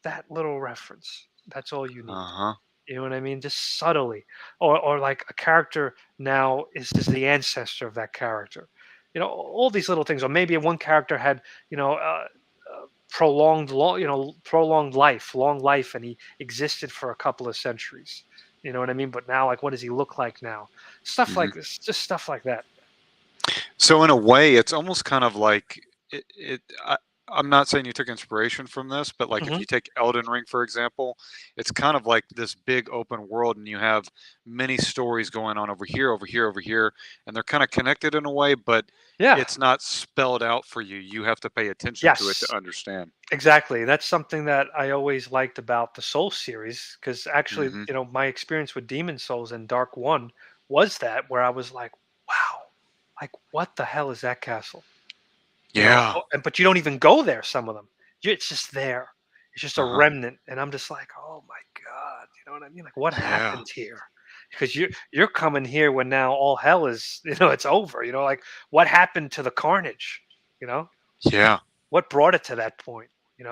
that little reference. That's all you Uh need. huh. You know what I mean? Just subtly, or like a character now is the ancestor of that character. All these little things, or maybe one character had prolonged life, long life, and he existed for a couple of centuries. You know what I mean? But now, like, what does he look like now? Stuff Hmm. like this, just stuff like that. So in a way, it's almost kind of like I'm not saying you took inspiration from this, but like if Hmm. you take Elden Ring for example, it's kind of like this big open world, and you have many stories going on over here, over here, over here, and they're kind of connected in a way, but Yeah. it's not spelled out for you. You have to pay attention to it Yes. to understand. Exactly. That's something that I always liked about the Soul series, because actually, Hmm. my experience with Demon Souls and Dark One was that, where I was like, wow, like, what the hell is that castle? Yeah. But you don't even go there. Some of them, it's just there. It's just a Uh huh. remnant, and I'm just like, oh my god, you know what I mean? Like, what Yeah. happened here? Because you're coming here when now all hell is, it's over. Like, what happened to the carnage? You know, Yeah. what brought it to that point?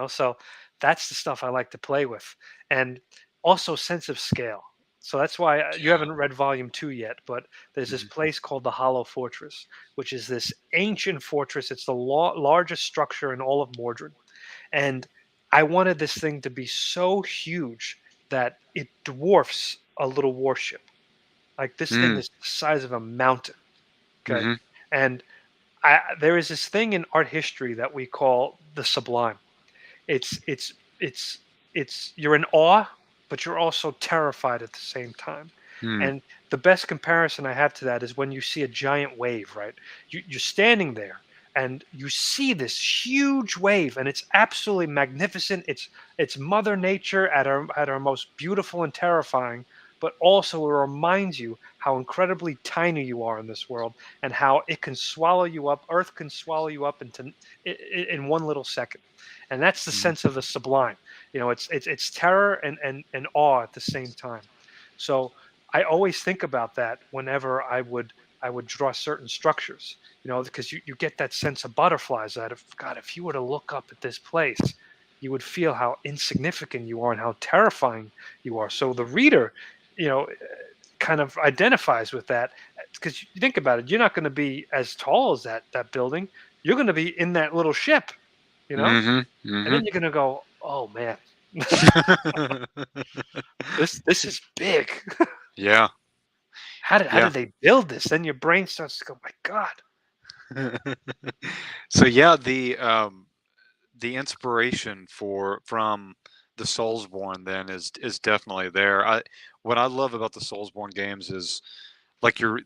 So that's the stuff I like to play with, and also sense of scale. So that's why you Yeah. haven't read Volume 2 yet, but there's this Hmm. place called the Hollow Fortress, which is this ancient fortress. It's the largest structure in all of Mordred, and I wanted this thing to be so huge that it dwarfs a little warship. Like, this thing Mm. is the size of a mountain. Okay, Hmm. and there is this thing in art history that we call the sublime. It's it's it's you're in awe, but you're also terrified at the same time. Mm. And the best comparison I have to that is when you see a giant wave, right? You're standing there and you see this huge wave, and it's absolutely magnificent. It's Mother Nature at her most beautiful and terrifying, but also it reminds you how incredibly tiny you are in this world, and how it can swallow you up. Earth can swallow you up in one little second, and that's the Hmm. sense of the sublime. It's terror and awe at the same time. So I always think about that whenever I would draw certain structures, because you get that sense of butterflies, that, if you were to look up at this place, you would feel how insignificant you are and how terrifying you are. So the reader, you know kind of identifies with that, because you think about it, you're not going to be as tall as that building. You're going to be in that little ship, you know Hmm. and Hmm. then you're gonna go, "Oh man, this is big." Yeah. how Yeah. did they build this? Then your brain starts to go, my God. So yeah, the inspiration from the Soulsborne then is definitely there. What I love about the Soulsborne games is like you're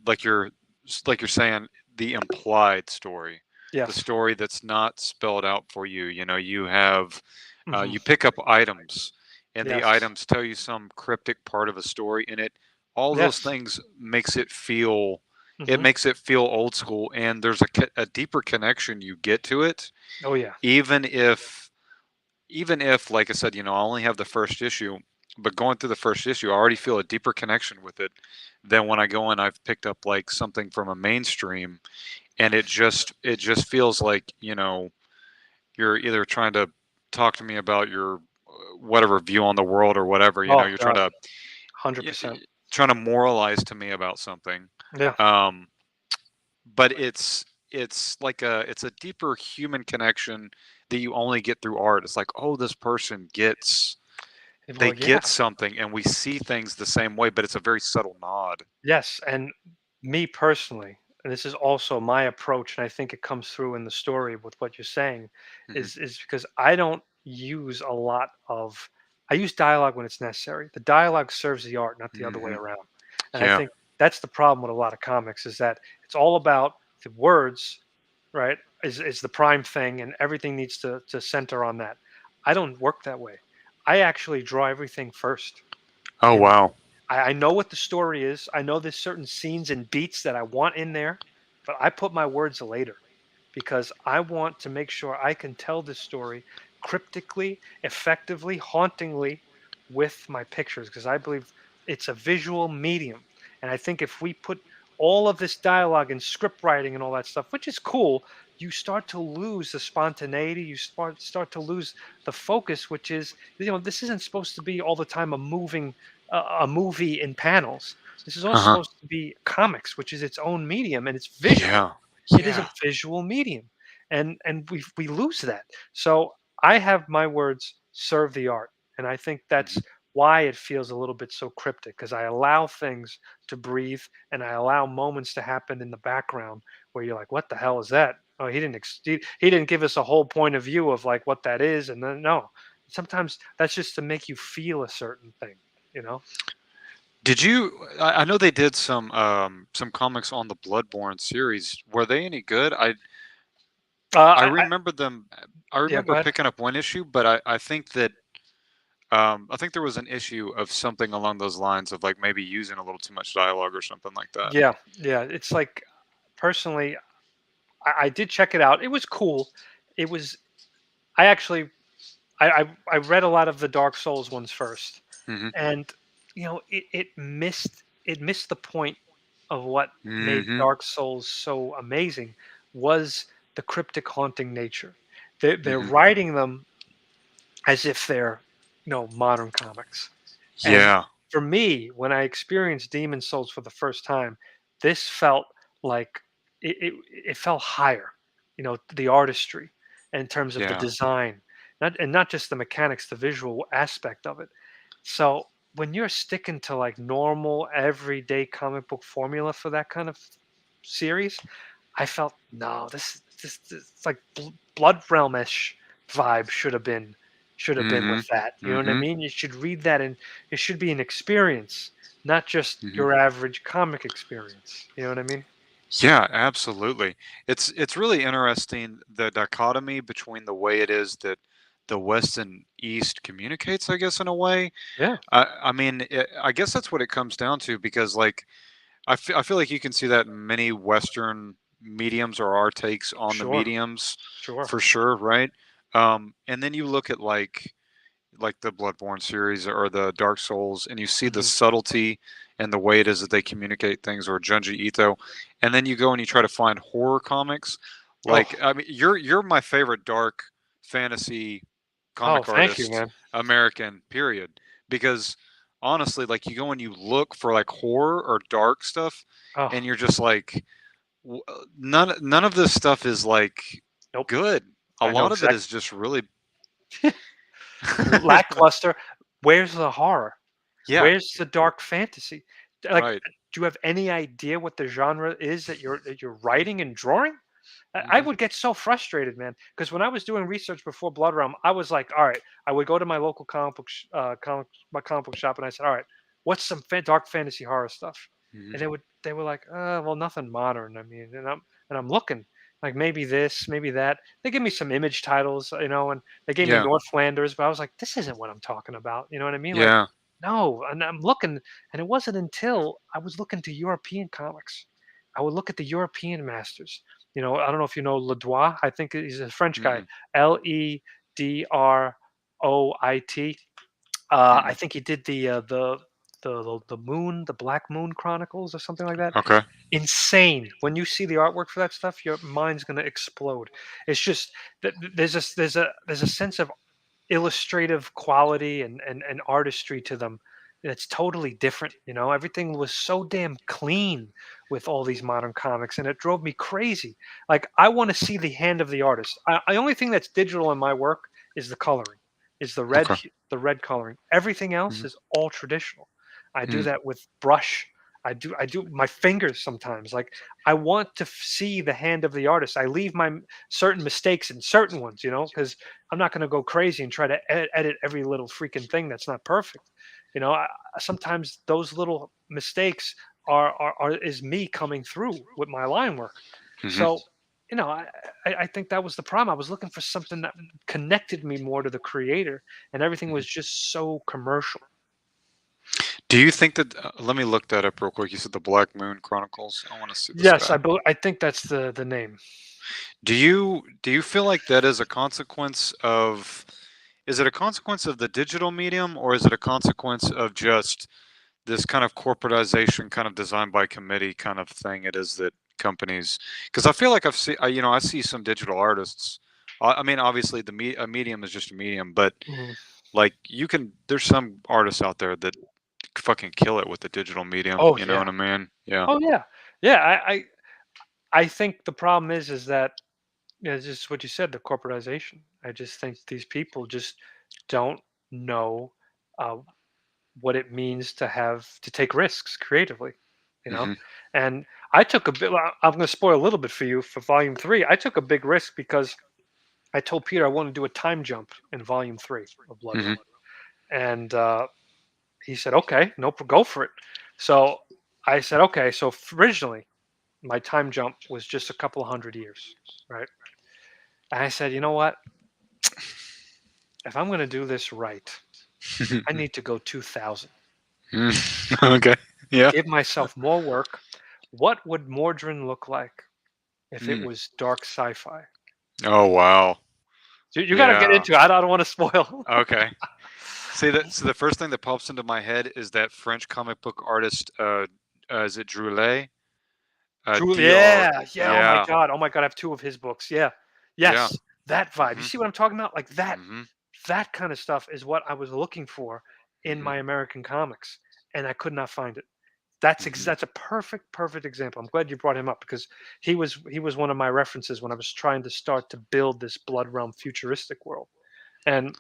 saying, the implied story, the Yes. story that's not spelled out for you. You know, you have Hmm. you pick up items, and the Yes. items tell you some cryptic part of a story, and it all those Yes. things Hmm. makes it feel old school, and there's a deeper connection you get to it, Oh yeah. even if like I said, you know, I only have the first issue, but going through the first issue, I already feel a deeper connection with it than when I go and I've picked up like something from a mainstream, and it just feels like, you know, you're either trying to talk to me about your whatever view on the world or whatever, you know, Oh you're God. 100%. trying to moralize to me about something. Yeah. Um, but it's a deeper human connection that you only get through art. It's like, oh, this person gets they Well, yeah. get something, and we see things the same way, but it's a very subtle nod. Yes. And me personally, and this is also my approach, and I think it comes through in the story with what you're saying, Hmm. is because I don't use a lot of I use dialogue when it's necessary. The dialogue serves the art, not the other way Hmm. around. And I Yeah. think that's the problem with a lot of comics is that it's all about the words, right? Is the prime thing, and everything needs to center on that. I don't work that way. I actually draw everything first. Oh You know, wow. I know what the story is. I know there's certain scenes and beats that I want in there, but I put my words later because I want to make sure I can tell this story cryptically, effectively, hauntingly with my pictures because I believe it's a visual medium. And I think if we put all of this dialogue and script writing and all that stuff, which is cool, you start to lose the spontaneity. You start to lose the focus, which is, this isn't supposed to be all the time a movie in panels. This is also Uh-huh. supposed to be comics, which is its own medium and it's visual. Yeah. It is a Yeah. visual medium, and we lose that. So I have my words serve the art, and I think Mhm. that's why it feels a little bit so cryptic because I allow things to breathe and I allow moments to happen in the background where you're like, "What the hell is that?" Oh, he didn't give us a whole point of view of like what that is, and then no, sometimes that's just to make you feel a certain thing, you know. Did you? I know they did some comics on the Bloodborne series. Were they any good? I I remember them. I Yeah, go remember ahead. picking up one issue, but I think that I think there was an issue of something along those lines of like maybe using a little too much dialogue or something like that. Yeah, yeah. It's like personally, I did check it out. It was cool. It was. I actually I read a lot of the Dark Souls ones first, Hmm. and it missed the point of what made Hmm. Dark Souls so amazing was the cryptic haunting nature. They're Hmm. writing them as if they're modern comics, and Yeah. for me, when I experienced Demon Souls for the first time, this felt like it felt higher, the artistry in terms of the Yeah. design, not just the mechanics, the visual aspect of it. So when you're sticking to like normal everyday comic book formula for that kind of series, I felt no, this it's like Blood Realm-ish vibe should have been Hmm. with that. You know what I Hmm. mean? You should read that, and it should be an experience, not just Hmm. your average comic experience. You know what I mean? Yeah, absolutely. It's really interesting, the dichotomy between the way it is that the West and East communicates, I guess, in a way. Yeah, I mean, I guess that's what it comes down to because, like, I feel like you can see that in many Western mediums or our takes on the sure, mediums sure. for sure, right? And then you look at like the Bloodborne series or the Dark Souls, and you see the Hmm. subtlety and the way it is that they communicate things, or Junji Ito, and then you go and you try to find horror comics. Oh, Like, I mean, you're my favorite dark fantasy oh, comic thank you, artist, man. American, period. Because honestly, like you go and you look for like horror or dark stuff, Oh, and you're just like, none of this stuff is like nope. good. A I know lot of it exactly. is just really Lackluster. Where's the horror? yeah, Where's the dark fantasy? Like right. do you have any idea what the genre is that you're writing and drawing? I Hmm. would get so frustrated, man. Because when I was doing research before Blood Realm, I was like, all right, I would go to my local my comic book shop, and I said, all right, what's some dark fantasy horror stuff? Hmm. And they were like, well, nothing modern. I mean, and I'm looking like maybe this, maybe that. They give me some image titles, and they gave me Yeah. Northlanders, but I was like, this isn't what I'm talking about. You know what I mean? Like, Yeah. no, and I'm looking, and it wasn't until I was looking to European comics. I would look at the European masters. I don't know if you know Ledoit. I think he's a French guy. Mm-mm. Ledroit. I Mm-mm. think he did the moon, the Black Moon Chronicles, or something like that. Okay. Insane. When you see the artwork for that stuff, your mind's gonna explode. It's just there's a sense of illustrative quality and artistry to them that's totally different. Everything was so damn clean with all these modern comics, and it drove me crazy. Like, I want to see the hand of the artist. The only thing that's digital in my work is the coloring, is Okay. the red coloring. Everything else Hmm. is all traditional. I do Mm. that with brush. I do my fingers sometimes. Like, I want to see the hand of the artist. I leave my certain mistakes in certain ones, because I'm not going to go crazy and try to edit every little freaking thing that's not perfect. Sometimes those little mistakes is me coming through with my line work. Hmm. So, I think that was the problem. I was looking for something that connected me more to the creator, and everything Hmm. was just so commercial. Do you think that? Let me look that up real quick. You said the Black Moon Chronicles. I want to see this Yes, guy. I think that's the name. Do you feel like that is a consequence of? Is it a consequence of the digital medium, or is it a consequence of just this kind of corporatization, kind of design by committee kind of thing? It is that companies, because I feel like I see some digital artists. I mean, obviously a medium is just a medium, but Mhm. like there's some artists out there that fucking kill it with the digital medium. Oh You know yeah. what I mean? Yeah. Oh yeah. Yeah. I think the problem is that, it's just what you said, the corporatization. I just think these people just don't know uh, what it means to take risks creatively, you know. Hmm. And I took a bit. I'm going to spoil a little bit for you for Volume 3. I took a big risk because I told Peter I wanted to do a time jump in Volume 3 of Blood Hmm. Realm, and he said, "Okay, no, go for it." So I said, "Okay." So originally, my time jump was just a couple of 100 years, right? And I said, "You know what? If I'm going to do this right, I need to go 2000. Okay. Yeah. Give myself more work. What would Mordrin look like if it Mm. was dark sci-fi?" Oh wow. You got to get Yeah. into it. I don't want to spoil. Okay. See that. So the first thing that pops into my head is that French comic book artist. Is it Droulet? Dr. Yeah, yeah. Oh my Yeah. god. Oh my god. I have two of his books. Yeah. Yeah. Yes. That vibe. You Hmm. see what I'm talking about? Like that. Hmm. That kind of stuff is what I was looking for in Hmm. my American comics, and I could not find it. Hmm. That's a perfect example. I'm glad you brought him up because he was one of my references when I was trying to start to build this Blood Realm futuristic world. And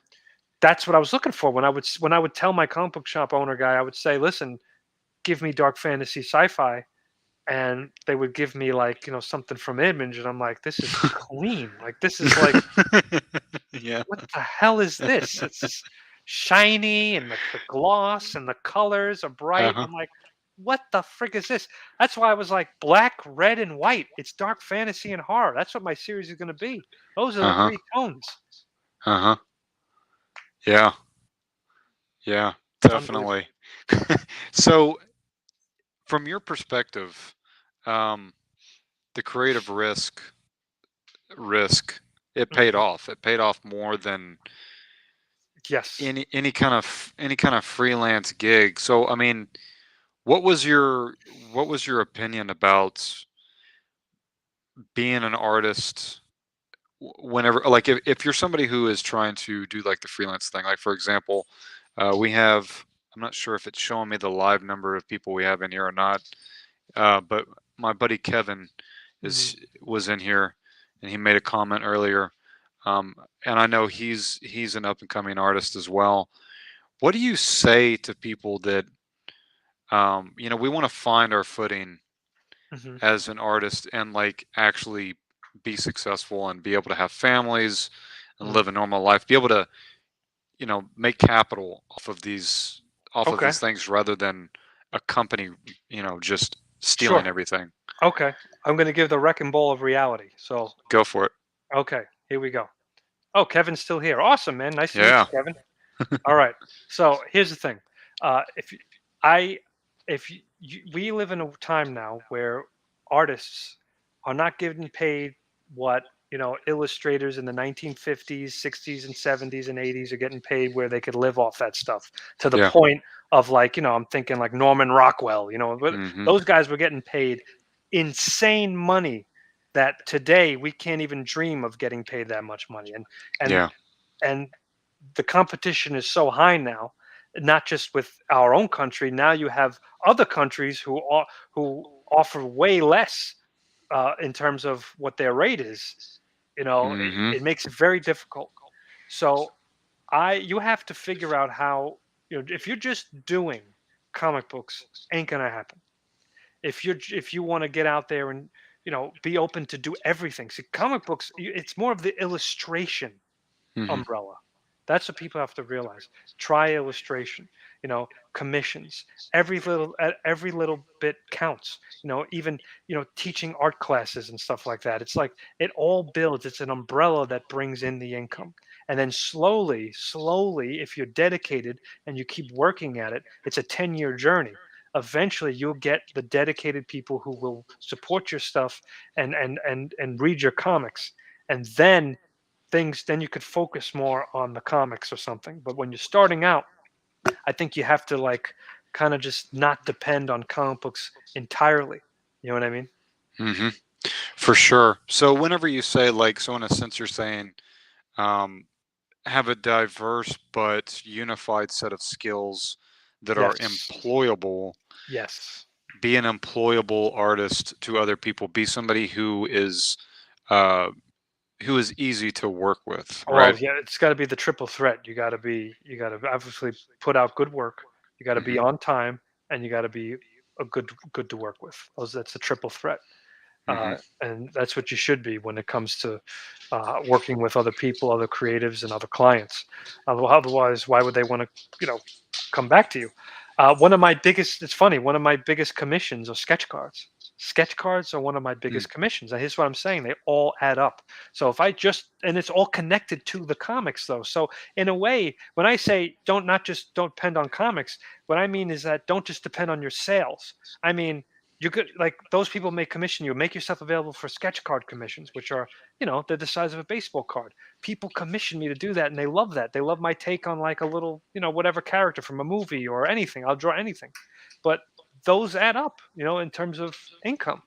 that's what I was looking for when I would tell my comic book shop owner guy, I would say, "Listen, give me dark fantasy sci-fi," and they would give me, like, something from Image, and I'm like, "This is clean. Like, this is like, Yeah. what the hell is this? It's just shiny, and the gloss and the colors are bright." Uh-huh. I'm like, "What the frick is this?" That's why I was like, black, red, and white. It's dark fantasy and horror. That's what my series is going to be. Those are the Uh-huh. three tones. Uh-huh. Yeah. Yeah. Unbelievable. Definitely. So, from your perspective, um, the creative risk, it paid Mhm. off. It paid off more than Yes. any kind of freelance gig. So, I mean, what was your opinion about being an artist whenever, like, if you're somebody who is trying to do like the freelance thing, like for example, we have, I'm not sure if it's showing me the live number of people we have in here or not, but my buddy Kevin Mhm. was in here, and he made a comment earlier, um, and I know he's an up and coming artist as well. What do you say to people that we want to find our footing Hmm. as an artist and like actually be successful and be able to have families and Hmm. live a normal life, be able to, make capital off of Okay. these things rather than a company, just stealing Sure. everything. Okay. I'm going to give the wrecking ball of reality. So, Go for it. okay, here we go. Oh, Kevin's still here. Awesome, man. Nice to meet Yeah. you, Kevin. All right. So here's the thing. If I, if we live in a time now where artists are not getting paid what illustrators in the 1950s, 60s, and 70s and 80s are getting paid, where they could live off that stuff to the Yeah. point of like I'm thinking like Norman Rockwell. But Hmm. those guys were getting paid insane money that today we can't even dream of getting paid that much money. And Yeah. and the competition is so high now, not just with our own country. Now you have other countries who offer way less in terms of what their rate is. Hmm. It makes it very difficult. So you have to figure out how, if you're just doing comic books, ain't gonna happen. If you want to get out there and be open to do everything. See, comic books, it's more of the illustration Hmm. umbrella. That's what people have to realize. Try illustration, commissions. Every little bit counts. Even teaching art classes and stuff like that. It's like it all builds. It's an umbrella that brings in the income, and then slowly, slowly, if you're dedicated and you keep working at it, it's a 10-year journey. Eventually, you'll get the dedicated people who will support your stuff and read your comics, and then you could focus more on the comics or something. But when you're starting out, I think you have to like kind of just not depend on comic books entirely. You know what I mean? Hmm. For sure. So whenever you say like, so in a sense, you're saying, um, have a diverse but unified set of skills that are Yes. employable. Yes. Be an employable artist to other people. Be somebody uh, who is easy to work with, Well, right? yeah, it's got to be the triple threat. You got to obviously put out good work. You got to be Hmm. on time, and you got to be a good to work with. That's the triple threat. Hmm. And that's what you should be when it comes to working with other people, other creatives, and other clients. Otherwise, why would they want to, come back to you? One of my biggest, it's funny, one of my biggest commissions are sketch cards. Sketch cards are one of my biggest commissions. And here's what I'm saying: they all add up. So if I just, and it's all connected to the comics, though. So in a way, when I say don't depend on comics, what I mean is that don't just depend on your sales. I mean, you could, like, those people may commission you. Make yourself available for sketch card commissions, which are they're the size of a baseball card. People commission me to do that, and they love that. They love my take on like a little whatever character from a movie or anything. I'll draw anything, but those add up, in terms of income.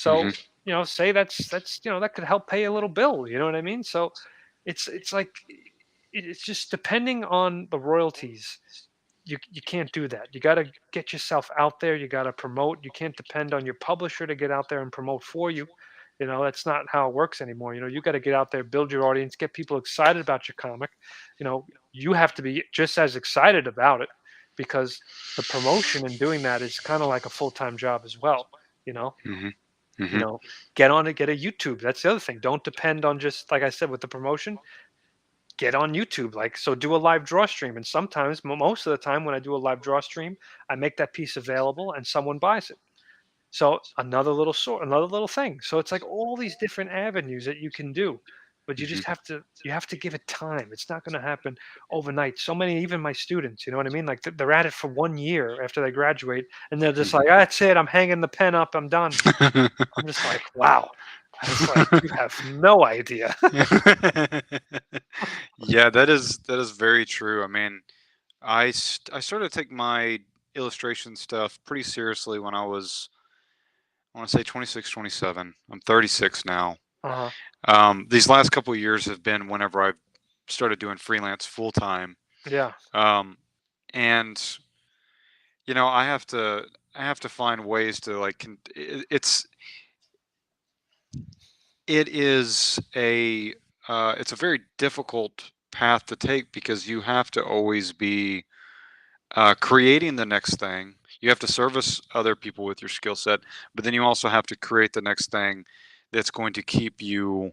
Hmm. So say that's that could help pay a little bill. You know what I mean? So it's like it's just depending on the royalties. You can't do that. You got to get yourself out there. You got to promote. You can't depend on your publisher to get out there and promote for you. That's not how it works anymore. You got to get out there, build your audience, get people excited about your comic. You have to be just as excited about it, because the promotion and doing that is kind of like a full-time job as well. you know Hmm. you Hmm. know get on it, get a YouTube. That's the other thing. Don't depend on, just like I said with the promotion, get on YouTube. Like, so do a live draw stream. And sometimes, most of the time, when I do a live draw stream, I make that piece available and someone buys it. So another little thing. So it's like all these different avenues that you can do, but Hmm. you have to give it time. It's not going to happen overnight. So many, even my students, you know what I mean? Like they're at it for 1 year after they graduate, and they're just like, "Ah, that's it. I'm hanging the pen up. I'm done." I'm just like, wow. I was like, you have no idea. Yeah, that is very true. I mean, I started to take my illustration stuff pretty seriously when I want to say 26, 27. I'm 36 now. Uh-huh. These last couple of years have been whenever I've started doing freelance full time. Yeah. Um, and I have to find ways to like it is it's a very difficult path to take because you have to always be creating the next thing. You have to service other people with your skill set, but then you also have to create the next thing that's going to keep you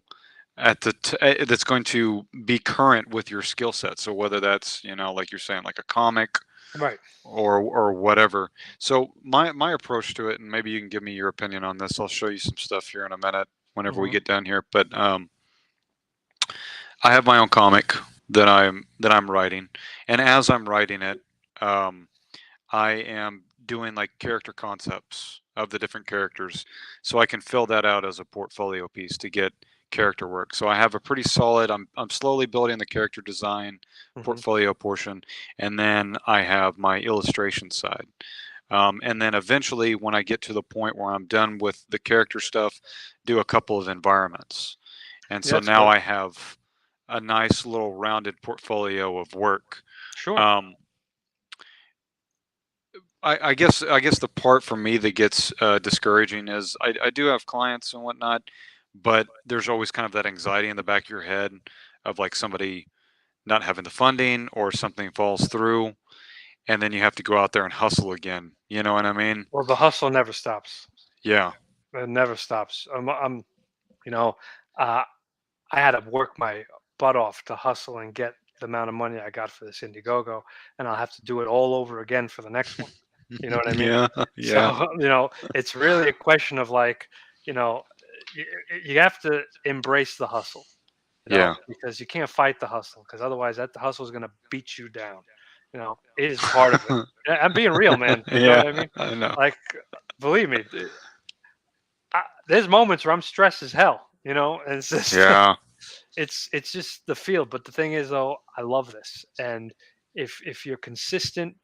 at that's going to be current with your skill set. So whether that's, like you're saying, like a comic Right. or whatever. So my approach to it, and maybe you can give me your opinion on this. I'll show you some stuff here in a minute whenever we Hmm. get down here. But I have my own comic that I'm writing, and as I'm writing it, um, I am doing like character concepts of the different characters, so I can fill that out as a portfolio piece to get character work. So I have a pretty solid. I'm slowly building the character design Hmm. portfolio portion, and then I have my illustration side. And then eventually, when I get to the point where I'm done with the character stuff, do a couple of environments. And Yeah, so that's now good. I have a nice little rounded portfolio of work. Sure. Um, I guess the part for me that gets discouraging is I do have clients and whatnot, but there's always kind of that anxiety in the back of your head of like somebody not having the funding or something falls through, and then you have to go out there and hustle again. You know what I mean? Well, the hustle never stops. Yeah. It never stops. You know, uh, I had to work my butt off to hustle and get the amount of money I got for this Indiegogo, and I'll have to do it all over again for the next one. You know what I mean? Yeah. So, Yeah. it's really a question of like, you know, you, you have to embrace the hustle, Yeah. because you can't fight the hustle, because otherwise the hustle is going to beat you down. It is part of it. I'm being real, man. You know Yeah. what I mean? I know. Like, believe me, there's moments where I'm stressed as hell, and it's just Yeah. it's just the field. But the thing is, though, I love this, and if you're consistent,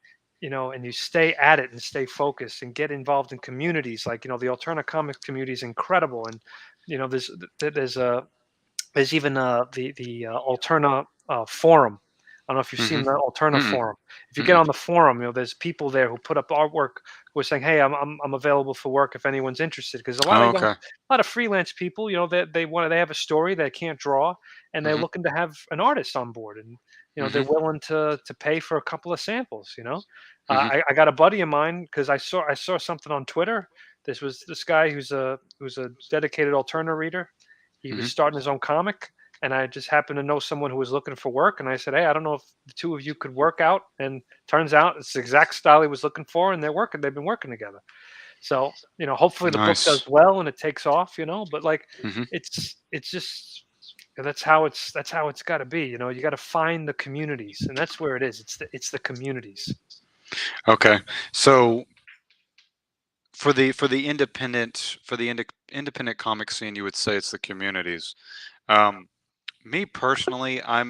and you stay at it and stay focused and get involved in communities, like, the alternative comics community is incredible. And there's even the Alterna forum. I don't know if you've seen Mhm. the Alterna Mm-mm. forum. If you get Mm-mm. on the forum, there's people there who put up artwork who are saying, "Hey, I'm available for work if anyone's interested." Because a lot Oh, of okay. freelance people, they have a story they can't draw, and they're Mhm. looking to have an artist on board, and they're Mhm. willing to pay for a couple of samples. Mhm. I got a buddy of mine, because I saw something on Twitter. This guy who's a dedicated Alterna reader. He was Mhm. starting his own comic, and I just happened to know someone who was looking for work, and I said, "Hey, I don't know if the two of you could work out." And turns out it's the exact style he was looking for, and they've been working together. So, hopefully the book does Nice. well and it takes off, but like, Mhm. it's just, that's how it's got to be. You got to find the communities, and that's where it is. It's the communities. Okay. So for the independent comic scene, you would say it's the communities. Um, Me personally, I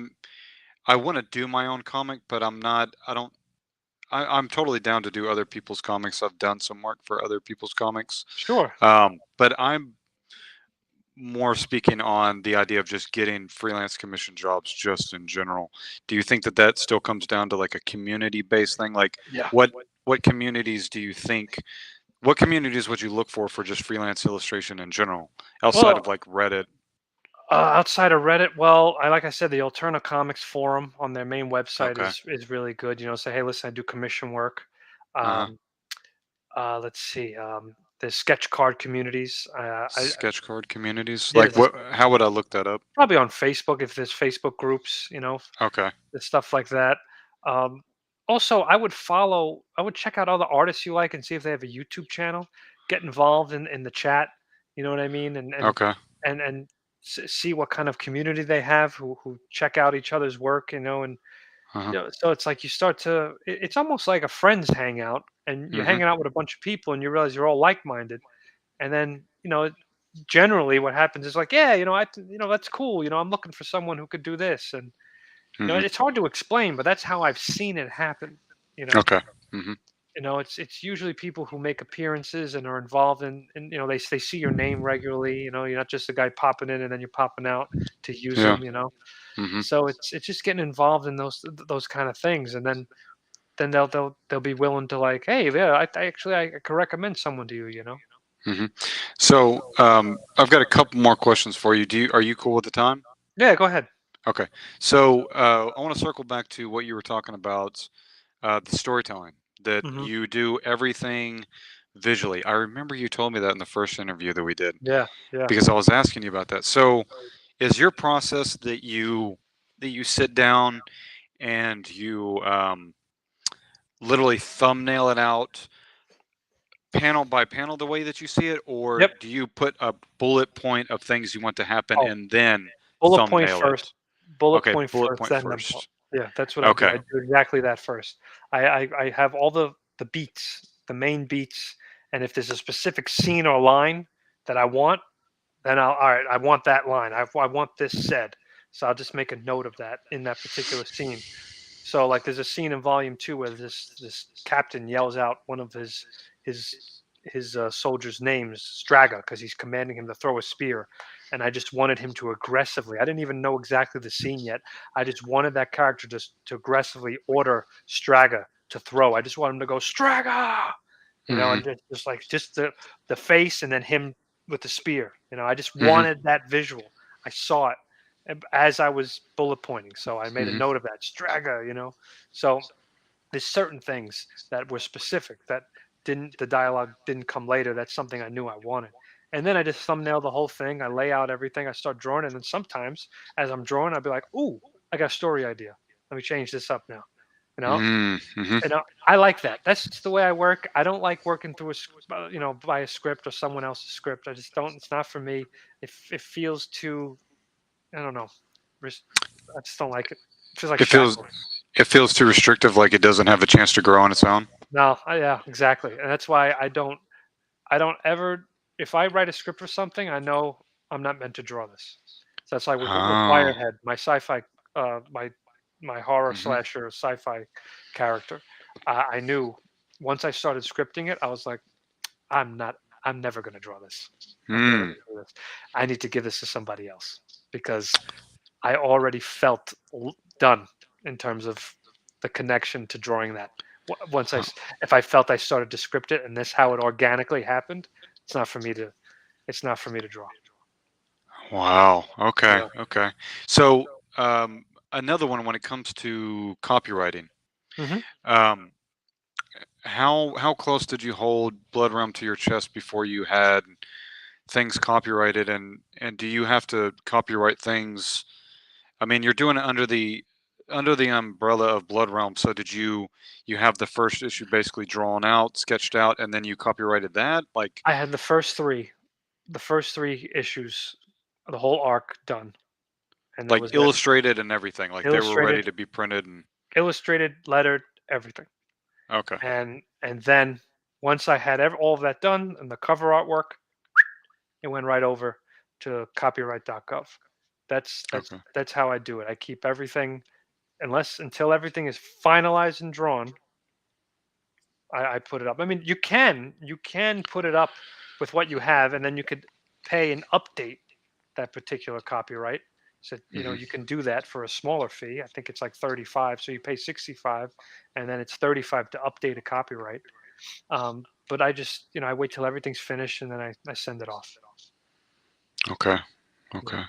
want to do my own comic, but I'm not. I don't. I'm totally down to do other people's comics. I've done some work for other people's comics, Sure. but I'm more speaking on the idea of just getting freelance commission jobs just in general. Do you think that that still comes down to like a community based thing? Like Yeah. what what communities do you think what communities would you look for just freelance illustration in general outside Well, of like Reddit? outside of Reddit, well, like I said, the Alterna Comics forum on their main website Okay. is really good. Say, hey, listen, I do commission work. Uh-huh. Um, let's see. There's sketch card communities. Sketch card communities? Yeah, Like what how would I look that up? probably on Facebook, if there's Facebook groups. Okay. There's stuff like that. Um, Also, I would check out other artists you like and see if they have a YouTube channel. Get involved in the chat. You know what I mean? Okay. And see what kind of community they have who check out each other's work. And Uh-huh. so it's like you start to. It's almost like a friends hangout, and you're Mhm. hanging out with a bunch of people, and you realize you're all like minded. And then generally what happens is like, yeah, that's cool. I'm looking for someone who could do this. And Mhm. it's hard to explain, but that's how I've seen it happen. You know, Okay. Mhm. it's usually people who make appearances and are involved in they see your name regularly. You're not just a guy popping in and then you're popping out to use Yeah. them. Mhm. So it's just getting involved in those kind of things, and then they'll be willing to, like, hey, yeah, I could recommend someone to you. Mhm. So, I've got a couple more questions for you. Are you cool with the time? Yeah, go ahead. Okay. So, I want to circle back to what you were talking about, the storytelling that Hmm. you do everything visually. I remember you told me that in the first interview that we did Yeah, yeah. because I was asking you about that. So, is your process that you sit down and you literally thumbnail it out panel by panel the way that you see it, or Yep. do you put a bullet point of things you want to happen Oh, and then bullet point thumbnail first. it? Bullet Okay, point bullet first, point then first. yeah, that's what I do. Okay. I do exactly that first. I have all the beats, the main beats, and if there's a specific scene or line that I want, then all right, I want that line. I want this said. So I'll just make a note of that in that particular scene. So like there's a scene in volume 2 where this captain yells out one of his soldiers' names, Straga, because he's commanding him to throw a spear. And I just wanted him to aggressively. I didn't even know exactly the scene yet. I just wanted that character just to aggressively order Straga to throw. I just want him to go Straga, Hmm. and just the face and then him with the spear. I just Hmm. wanted that visual. I saw it as I was bullet pointing, so I made a Hmm. note of that Straga. So there's certain things that were specific that didn't the dialogue didn't come later. That's something I knew I wanted. And then I just thumbnail the whole thing. I lay out everything. I start drawing, and then sometimes as I'm drawing, I'll be like, "Ooh, I got a story idea. Let me change this up now." You know, Hmm. I like that. That's just the way I work. I don't like working through by a script or someone else's script. I just don't. It's not for me. It feels too. I don't know. res- I just don't like it. It feels like It feels shackles. it feels too restrictive, like it doesn't have a chance to grow on its own. No, yeah, exactly. And that's why I don't ever if I write a script for something, I know I'm not meant to draw this. So that's like with Oh. Wirehead, my sci-fi my horror Hmm. slasher sci-fi character. I knew once I started scripting it, I was like, I'm not I'm never going to draw this. I'm never Hmm. going to do this. I need to give this to somebody else because I already felt done in terms of the connection to drawing that. Once if I felt I started to script it and this how it organically happened, it's not for me to. It's not for me to draw. Wow. Okay. Yeah. Okay. So, another one when it comes to copywriting, Hmm. um, how close did you hold Blood Realm to your chest before you had things copyrighted, and do you have to copyright things? I mean, you're doing it under the umbrella of Blood Realm. So did you have the first issue basically drawn out, sketched out, and then you copyrighted that? Like I had the first three issues, the whole arc done, and that like was it. illustrated and everything. Like they were ready Illustrated, to be printed and lettered, everything. okay. And then once I had all of that done and the cover artwork, it went right over to copyright.gov. That's that's Okay. that's how I do it. I keep everything until everything is finalized and drawn. I put it up. I mean, you can put it up with what you have, and then you could pay and update that particular copyright. So Hmm. you can do that for a smaller fee. I think it's like 35. So you pay 65, and then it's 35 to update a copyright. But I wait till everything's finished, and then I send it off. Okay. Yeah. Okay.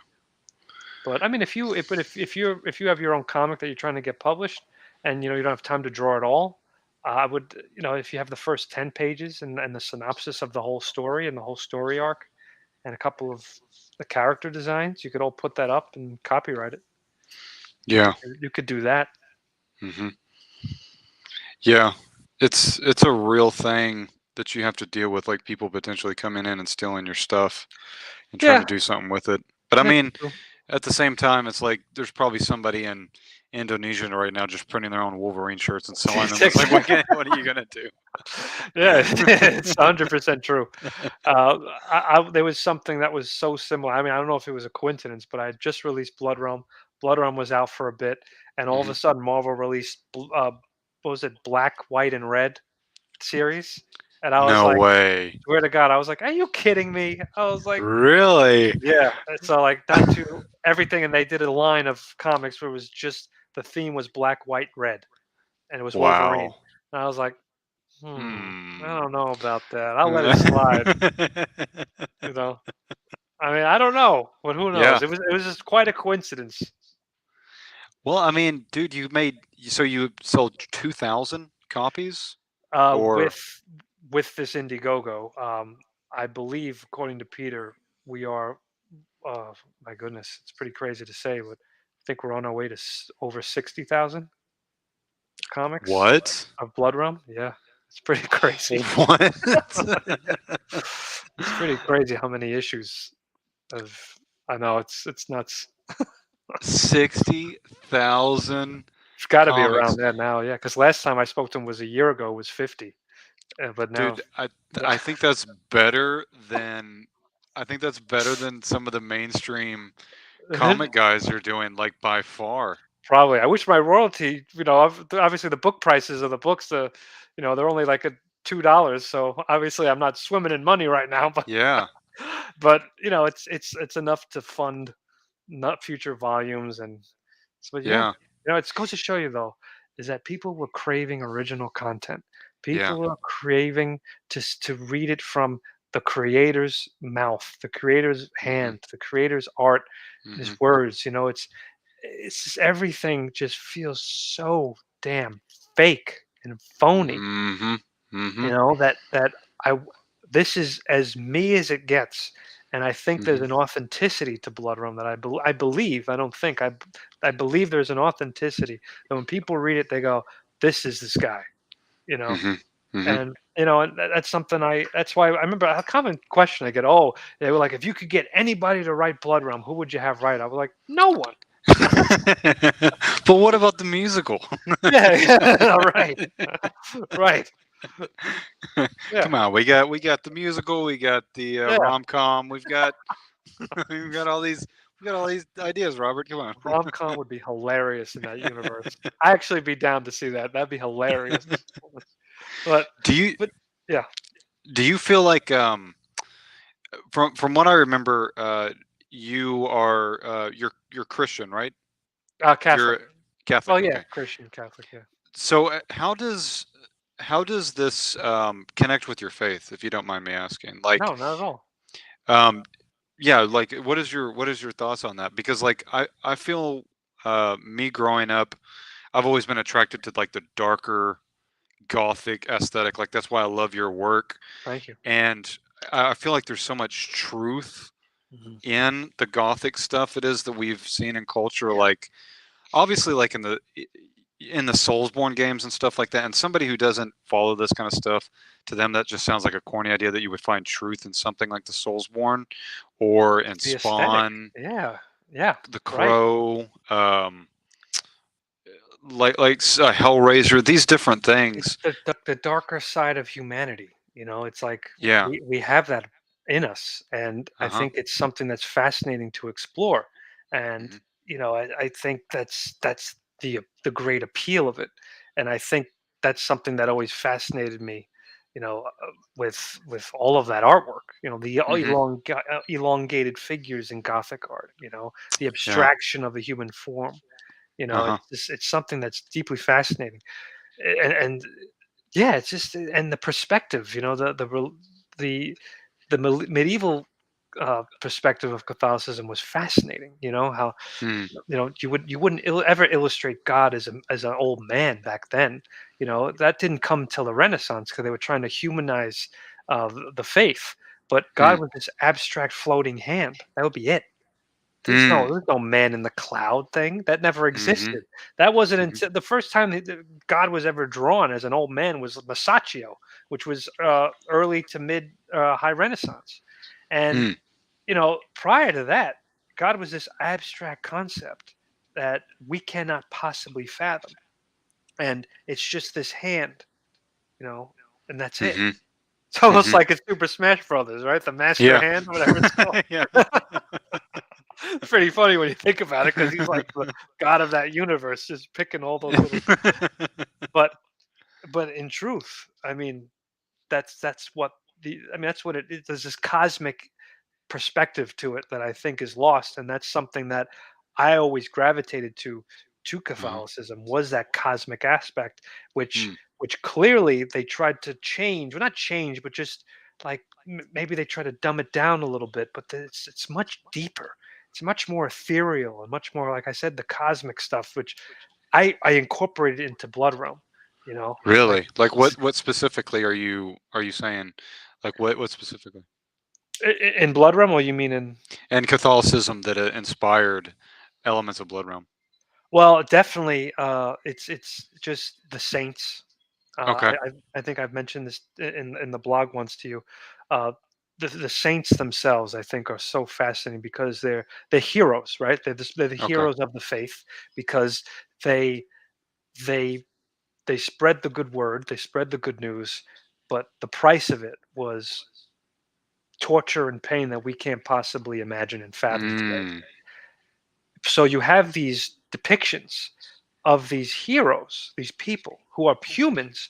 But I mean, if you have your own comic that you're trying to get published, and you don't have time to draw it all, I would if you have the first 10 pages and the synopsis of the whole story and the whole story arc, and a couple of the character designs, you could all put that up and copyright it. Yeah. You could do that. Hmm. Yeah. It's a real thing that you have to deal with, like people potentially coming in and stealing your stuff and trying Yeah, to do something with it. But I that's mean, true. at the same time, it's like there's probably somebody in Indonesia right now just printing their own Wolverine shirts and selling them. It's like, what are you gonna do? Yeah, it's 100% true. Uh, there was something that was so similar. I mean, I don't know if it was a coincidence, but I had just released Blood Realm. Blood Realm was out for a bit, and all of Hmm. a sudden, Marvel released what was it, Black, White, and Red series, and I was No like, way. swear to God, I was like, are you kidding me? I was like, Really? yeah. So like, not to everything, and they did a line of comics where it was just the theme was Black, White, Red, and it was Wolverine. Wow. And I was like, I Hmm. don't know about that. I'll let it slide. You know, I mean, I don't know, but who Yeah. knows? It was just quite a coincidence. Well, I mean, dude, you sold 2,000 copies? Or With this Indiegogo, I believe, according to Peter, we are. My goodness, it's pretty crazy to say, but I think we're on our way to over 60,000 comics what? of Blood Realm. Yeah, it's pretty crazy. What? It's pretty crazy how many issues of. I know it's nuts. 60,000 It's got to be comics. around that now, yeah. Because last time I spoke to him was a year ago. It was 50, but now, Dude, I think that's better than some of the mainstream comic guys are doing, like, by far. probably. I wish my royalty. Obviously the book prices of the books. They're only like $2. So obviously I'm not swimming in money right now. But Yeah. but it's enough to fund not future volumes but yeah, Yeah. it goes to show you though, is that people were craving original content. Yeah. People were craving to read it from the creator's mouth, the creator's Mhm. hand, the creator's art, his Mhm. words. It's just everything just feels so damn fake and phony. Mhm. Mhm. That I this is as me as it gets, and I think there's Mhm. an authenticity to Blood Realm that I believe. I don't think I believe there's an authenticity that when people read it, they go, "This is this guy," you know. Mhm. Mhm. And that's something that's why I remember a common question I get. Oh, they were like, if you could get anybody to write Blood Realm, who would you have write? I was like, no one. But what about the musical? Yeah, yeah, right, right. Yeah, Come on, we got the musical, we got the yeah. rom-com, we've got all these ideas, Robert. Come on. Rom-com would be hilarious in that universe. I actually be down to see that. That'd be hilarious. But Do you but yeah, do you feel like from what I remember, you're Christian, right? Catholic. You're Oh Catholic, yeah, okay. Christian Catholic. Yeah. So how does this connect with your faith, if you don't mind me asking? Like, No, not at all. um, yeah, like what is your thoughts on that? Because, like, I feel me growing up, I've always been attracted to, like, the darker gothic aesthetic. Like, that's why I love your work, Thank you. and I feel like there's so much truth Mhm. in the gothic stuff it is that we've seen in culture. Like, obviously, like in the Soulsborne games and stuff like that. And somebody who doesn't follow this kind of stuff, to them that just sounds like a corny idea that you would find truth in something like the Soulsborne or in The aesthetic. Spawn, Yeah, yeah. the Right. Crow, Hellraiser, these different It's things. the darker side of humanity. It's like Yeah. we have that in us, and I Uh-huh. think it's something that's fascinating to explore. And Hmm. I think that's the great appeal of it, and I think that's something that always fascinated me. With all of that artwork, the Hmm. elongated figures in Gothic art, the Yeah. abstraction of the human form. Uh-huh. It's something that's deeply fascinating, and yeah, it's just and the perspective, the medieval perspective of Catholicism was fascinating. How Mm. you wouldn't ever illustrate God as an old man back then. That didn't come till the Renaissance because they were trying to humanize the faith. But God Mm. was this abstract floating hand. That would be it. Mm. There's no man in the cloud thing. That never Hmm. existed. That wasn't Hmm. until the first time God was ever drawn as an old man was Masaccio, which was early to mid high Renaissance. And Mm. prior to that, God was this abstract concept that we cannot possibly fathom. And it's just this hand, you know, and that's it. Hmm. It's almost Hmm. like it's Super Smash Brothers, right? The Master Yeah. Hand, whatever it's called. Yeah. It's pretty funny when you think about it because he's like the god of that universe, just picking all those little. But in truth, I mean, that's what that's what it is. There's this cosmic perspective to it that I think is lost, and that's something that I always gravitated to Uh-huh. Catholicism was that cosmic aspect, which Mm. clearly they tried to change, well, not change, but just like maybe they try to dumb it down a little bit, but it's much deeper. It's much more ethereal and much more, like I said, the cosmic stuff, which I incorporated into Blood Realm. You know, like Really? Like what specifically are you saying? Like what specifically? in Blood Realm, or you mean in? And Catholicism that inspired elements of Blood Realm. Well, definitely, it's just the saints. Okay. I think I've mentioned this in the blog once to you. Uh, the saints themselves, I think, are so fascinating because they're heroes, right? They're the Okay. heroes of the faith because they they they spread the good word, they spread the good news, but the price of it was torture and pain that we can't possibly imagine and fathom today. Mm. So you have these depictions of these heroes, these people who are humans,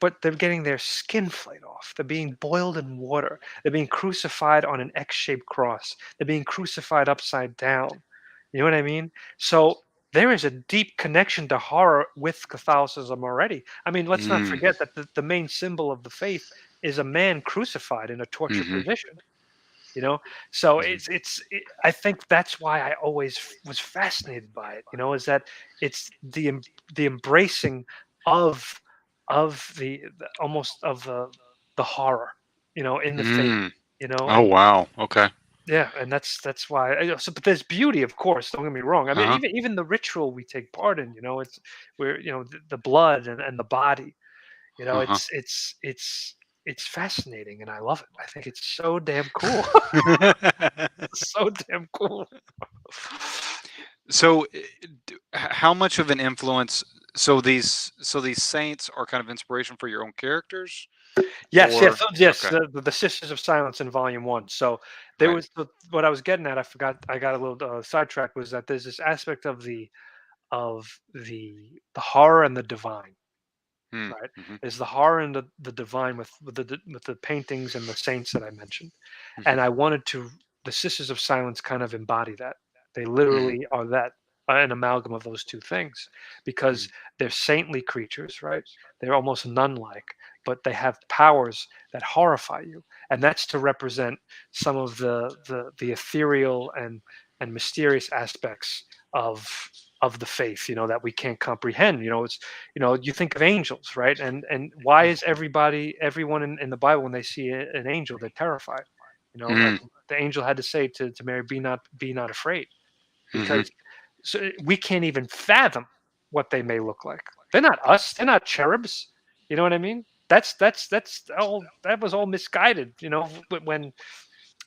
but they're getting their skin flayed off. They're being boiled in water. They're being crucified on an X-shaped cross. They're being crucified upside down. You know what I mean? So there is a deep connection to horror with Catholicism already. I mean, let's not Mm. forget that the main symbol of the faith is a man crucified in a torture Mhm. position. You know, so Mhm. I think that's why I always was fascinated by it. You know, is that it's the embracing of the almost of the horror, you know, in the faith, Mm. you know, Oh and wow. Okay. yeah, and that's why. So, but there's beauty, of course. Don't get me wrong. I mean, Uh-huh. even the ritual we take part in, you know, it's where you know the blood and the body. You know, Uh-huh. it's fascinating, and I love it. I think it's so damn cool. So damn cool. So, how much of an influence? So these saints are kind of inspiration for your own characters, Yes, yes, or yes. okay, The Sisters of Silence in Volume One. So there right? was what I was getting at. I forgot. I got a little sidetracked. Was that there's this aspect of the horror and the divine, Mm. right? Mhm. There's the horror and the divine with the paintings and the saints that I mentioned, Mhm. and I wanted to. The Sisters of Silence kind of embody that. They Mhm. literally are that an amalgam of those two things because Mhm. they're saintly creatures, right? They're almost nun-like, but they have powers that horrify you, and that's to represent some of the ethereal and mysterious aspects of the faith, you know, that we can't comprehend. You know, it's you know, you think of angels, right? And why is everyone in the Bible when they see an angel, they're terrified? You know, Mm. the angel had to say to Mary, be not afraid," Mhm. because we can't even fathom what they may look like. They're not us. They're not cherubs. You know what I mean? That's all. That was all misguided. You know,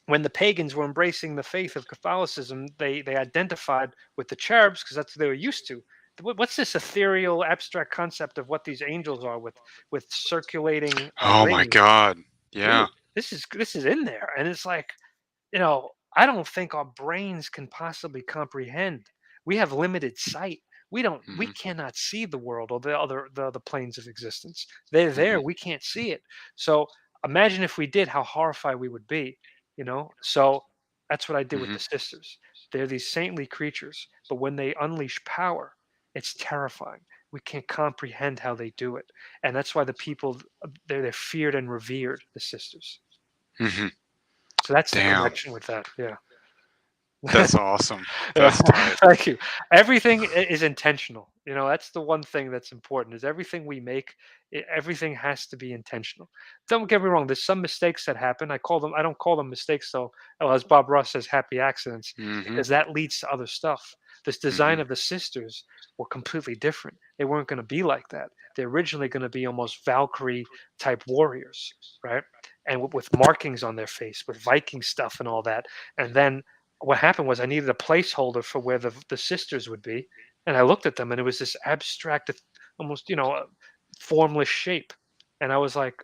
when the pagans were embracing the faith of Catholicism, they identified with the cherubs because that's what they were used to. What's this ethereal, abstract concept of what these angels are with circulating Oh my rays? God. Dude, Yeah. this is in there, and it's like, you know, I don't think our brains can possibly comprehend. We have limited sight. We Mhm. cannot see the world or the planes of existence. They're there. Mhm. We can't see it. So imagine if we did, how horrified we would be, you know? So that's what I did with Mhm. the sisters. They're these saintly creatures, but when they unleash power, it's terrifying. We can't comprehend how they do it. And that's why the people they're feared and revered, the sisters. Mhm. So that's the Damn. connection with that. Yeah. That's awesome. Yeah, That's tight. thank you. Everything is intentional. You know, that's the one thing that's important. Is everything we make, everything has to be intentional. Don't get me wrong. There's some mistakes that happen. I don't call them mistakes though. Oh, as Bob Ross says, happy accidents, Mhm. because that leads to other stuff. This design Mhm. of the sisters were completely different. They weren't going to be like that. They're originally going to be almost Valkyrie type warriors, right? And with markings on their face, with Viking stuff and all that. And then what happened was I needed a placeholder for where the sisters would be, and I looked at them, and it was this abstract, almost formless shape, and I was like,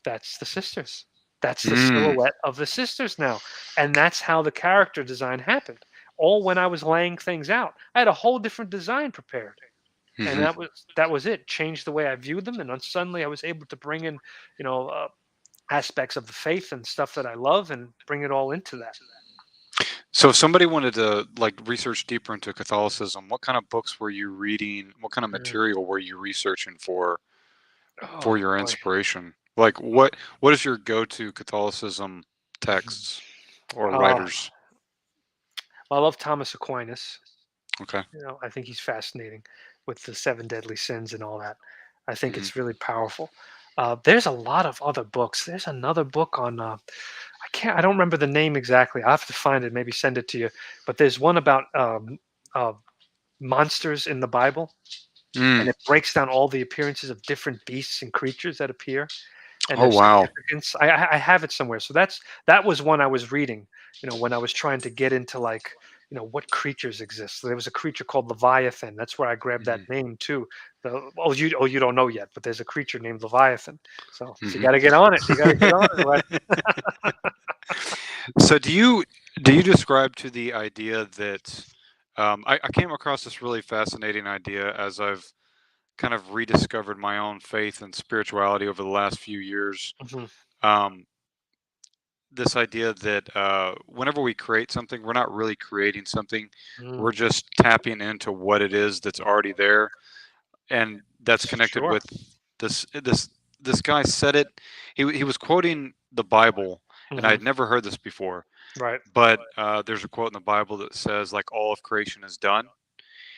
"That's the sisters. That's the Mm. silhouette of the sisters now," and that's how the character design happened. All when I was laying things out, I had a whole different design prepared, and Mhm. that was it. Changed the way I viewed them, and then suddenly I was able to bring in, you know, aspects of the faith and stuff that I love, and bring it all into that. So if somebody wanted to like research deeper into Catholicism, what kind of books were you reading? What kind of Mm. material were you researching for Oh your boy. inspiration? Like what is your go-to Catholicism texts or Oh, writers? I love Thomas Aquinas. Okay. You know, I think he's fascinating with the seven deadly sins and all that. I think Mhm. it's really powerful. There's a lot of other books. There's another book on I don't remember the name exactly. I have to find it, maybe send it to you. But there's one about uh, monsters in the Bible, and Mm. it breaks down all the appearances of different beasts and creatures that appear and Oh their wow. significance. I have it somewhere. So that was one I was reading. When I was trying to get into like what creatures exist. So there was a creature called Leviathan. That's where I grabbed that Mhm. name too. You don't know yet, but there's a creature named Leviathan. So you Mhm. got to get on it. You got to get on it. Wes. So do you describe to the idea that I came across this really fascinating idea as I've kind of rediscovered my own faith and spirituality over the last few years. Mhm. Um, this idea that whenever we create something, we're not really creating something. We're Mm, just tapping into what it is that's already there, and that's connected sure. with this guy said it. He was quoting the Bible, and I Hmm. had never heard this before. Right. But there's a quote in the Bible that says like all of creation is done,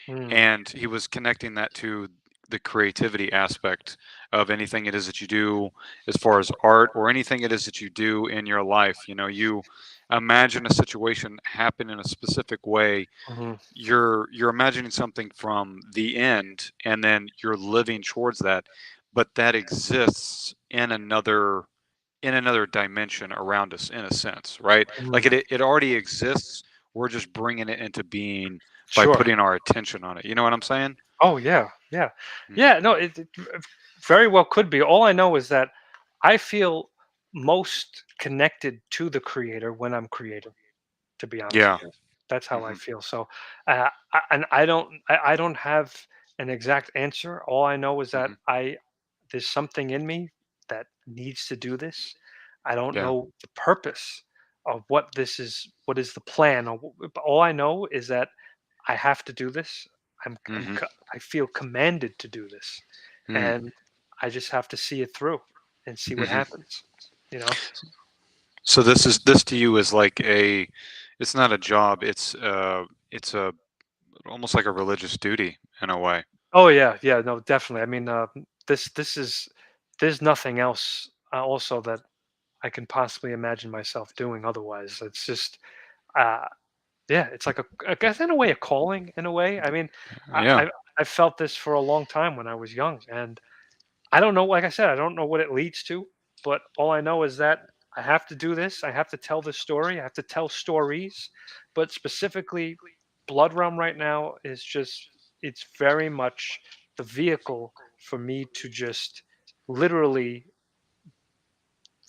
Mm, and he was connecting that to the creativity aspect of anything it is that you do as far as art or anything it is that you do in your life. You imagine a situation happen in a specific way. hmm. You're imagining something from the end, and then you're living towards that, but that exists in another dimension around us in a sense, right? Hmm. Like it already exists. We're just bringing it into being by Sure. putting our attention on it. You know what I'm saying? Oh yeah, yeah, Mm, yeah. No, it very well could be. All I know is that I feel most connected to the creator when I'm creating. To be honest yeah. with you, that's how I Hmm. feel. So, and I don't have an exact answer. All I know is that Hmm. there's something in me that needs to do this. I don't Yeah. know the purpose of what this is. What is the plan? But all I know is that I have to do this. Hmm. I feel commanded to do this, Mm. and I just have to see it through and see what Hmm. happens. You know? So this to you is like it's not a job. It's a almost like a religious duty in a way. Oh yeah, yeah. No, definitely. I mean, this is there's nothing else also that I can possibly imagine myself doing otherwise. It's just uh, yeah, it's like I guess in a way a calling in a way. I mean, I, Yeah. I I felt this for a long time when I was young, and I don't know. Like I said, I don't know what it leads to, but all I know is that I have to do this. I have to tell this story. I have to tell stories, but specifically, Blood Realm right now is just it's very much the vehicle for me to just literally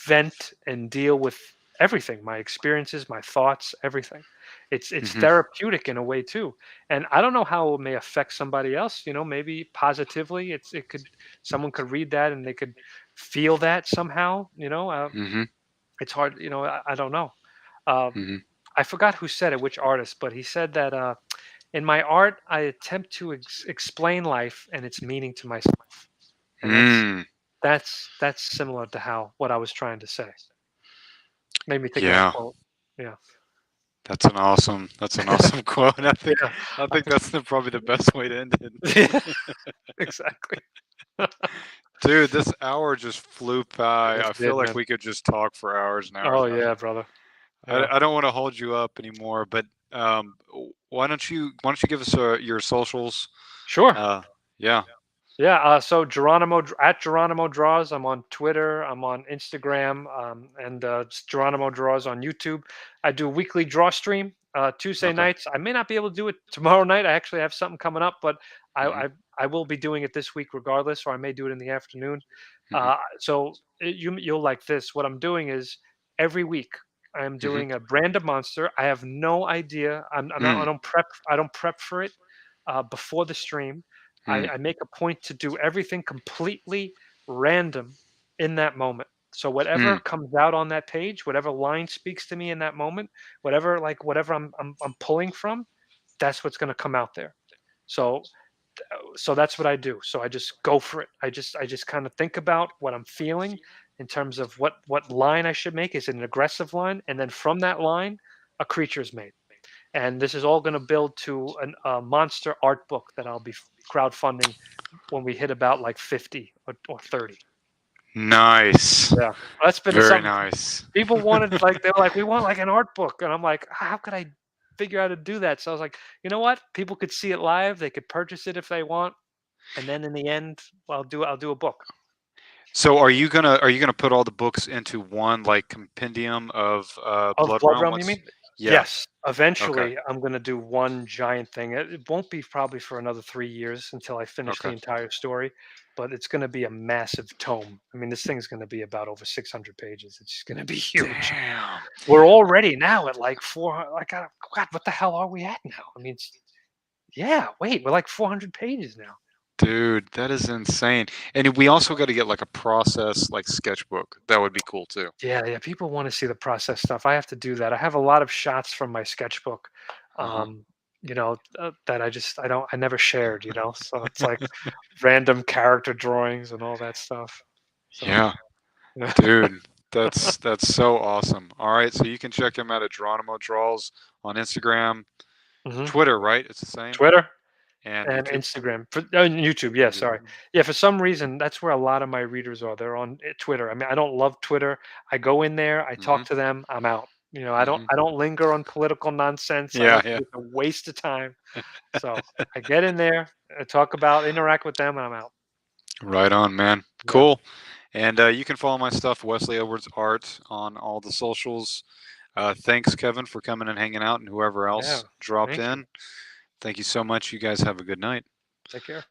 vent and deal with everything, my experiences, my thoughts, everything. It's Hmm. therapeutic in a way too, and I don't know how it may affect somebody else. Maybe positively. It could someone could read that and they could feel that somehow. Hmm. It's hard. I don't know. Um, Hmm. I forgot who said it, which artist, but he said that in my art I attempt to explain life and its meaning to myself, and Mm. that's similar to how what I was trying to say. Made me think of that Yeah. quote. Yeah. That's an awesome quote. I think Yeah. I think that's probably the best way to end Yeah, it. exactly. Dude, this hour just flew by. It I feel did, like man. we could just talk for hours and hours Oh, and hours. yeah, brother. I, Yeah. I don't want to hold you up anymore, but why don't you give us your socials? Sure. Uh, yeah. Yeah, so at Geronimo Draws. I'm on Twitter. I'm on Instagram, and it's Geronimo Draws on YouTube. I do a weekly draw stream Tuesday Okay. nights. I may not be able to do it tomorrow night. I actually have something coming up, but I Hmm. I, I will be doing it this week regardless, or I may do it in the afternoon. Hmm. You'll like this. What I'm doing is every week I'm Hmm. doing a random monster. I have no idea. I'm not, I Mm. don't prep. I don't prep for it before the stream. Mm. I make a point to do everything completely random in that moment. So whatever Mm. comes out on that page, whatever line speaks to me in that moment, whatever I'm pulling from, that's what's going to come out there. So so that's what I do. So I just go for it. I just kind of think about what I'm feeling in terms of what line I should make. Is it an aggressive line? And then from that line, a creature is made. and this is all going to build to a monster art book that I'll be crowdfunding when we hit about like 50 or 30. Nice. Yeah, that's been Very something nice. people wanted. Like they were like, we want like an art book, and I'm like, how could I figure out how to do that? So I was like, you know what? People could see it live. They could purchase it if they want, and then in the end, well, I'll do a book So are you gonna put all the books into one like compendium of of Blood Blood Realm? Realm. You What's mean? yeah. Yes. Okay. Eventually, I'm gonna do one giant thing. It won't be probably for another 3 years until I finish the Okay. entire story, but it's gonna be a massive tome. I mean, this thing's gonna be about over 600 pages. It's gonna be huge. Damn. We're already now at like 400. Like, God, what the hell are we at now? I mean, yeah, wait, we're like 400 pages now. Dude, that is insane. And we also got to get like a process like sketchbook. That would be cool too. Yeah, yeah. People want to see the process stuff. I have to do that. I have a lot of shots from my sketchbook, Uh-huh. um, that I never shared. So it's like random character drawings and all that stuff. So Yeah, yeah. dude, that's so awesome. All right, so you can check him out at Geronimo Draws on Instagram, Mhm. Twitter, right? It's the same, Twitter and and YouTube. Instagram. YouTube. Yeah, YouTube. sorry. Yeah, for some reason, that's where a lot of my readers are. They're on Twitter. I mean, I don't love Twitter. I go in there, I Mm-hmm. talk to them, I'm out. Mm-hmm. I don't linger on political nonsense. I Yeah, don't yeah. think it's a waste of time. So I get in there, I talk about, interact with them, and I'm out. Right on, man. Yeah. Cool. And you can follow my stuff, Wesley Edwards Art, on all the socials. Thanks, Kevin, for coming and hanging out, and whoever Yeah. else dropped Thank you. in. Thank you so much. You guys have a good night. Take care.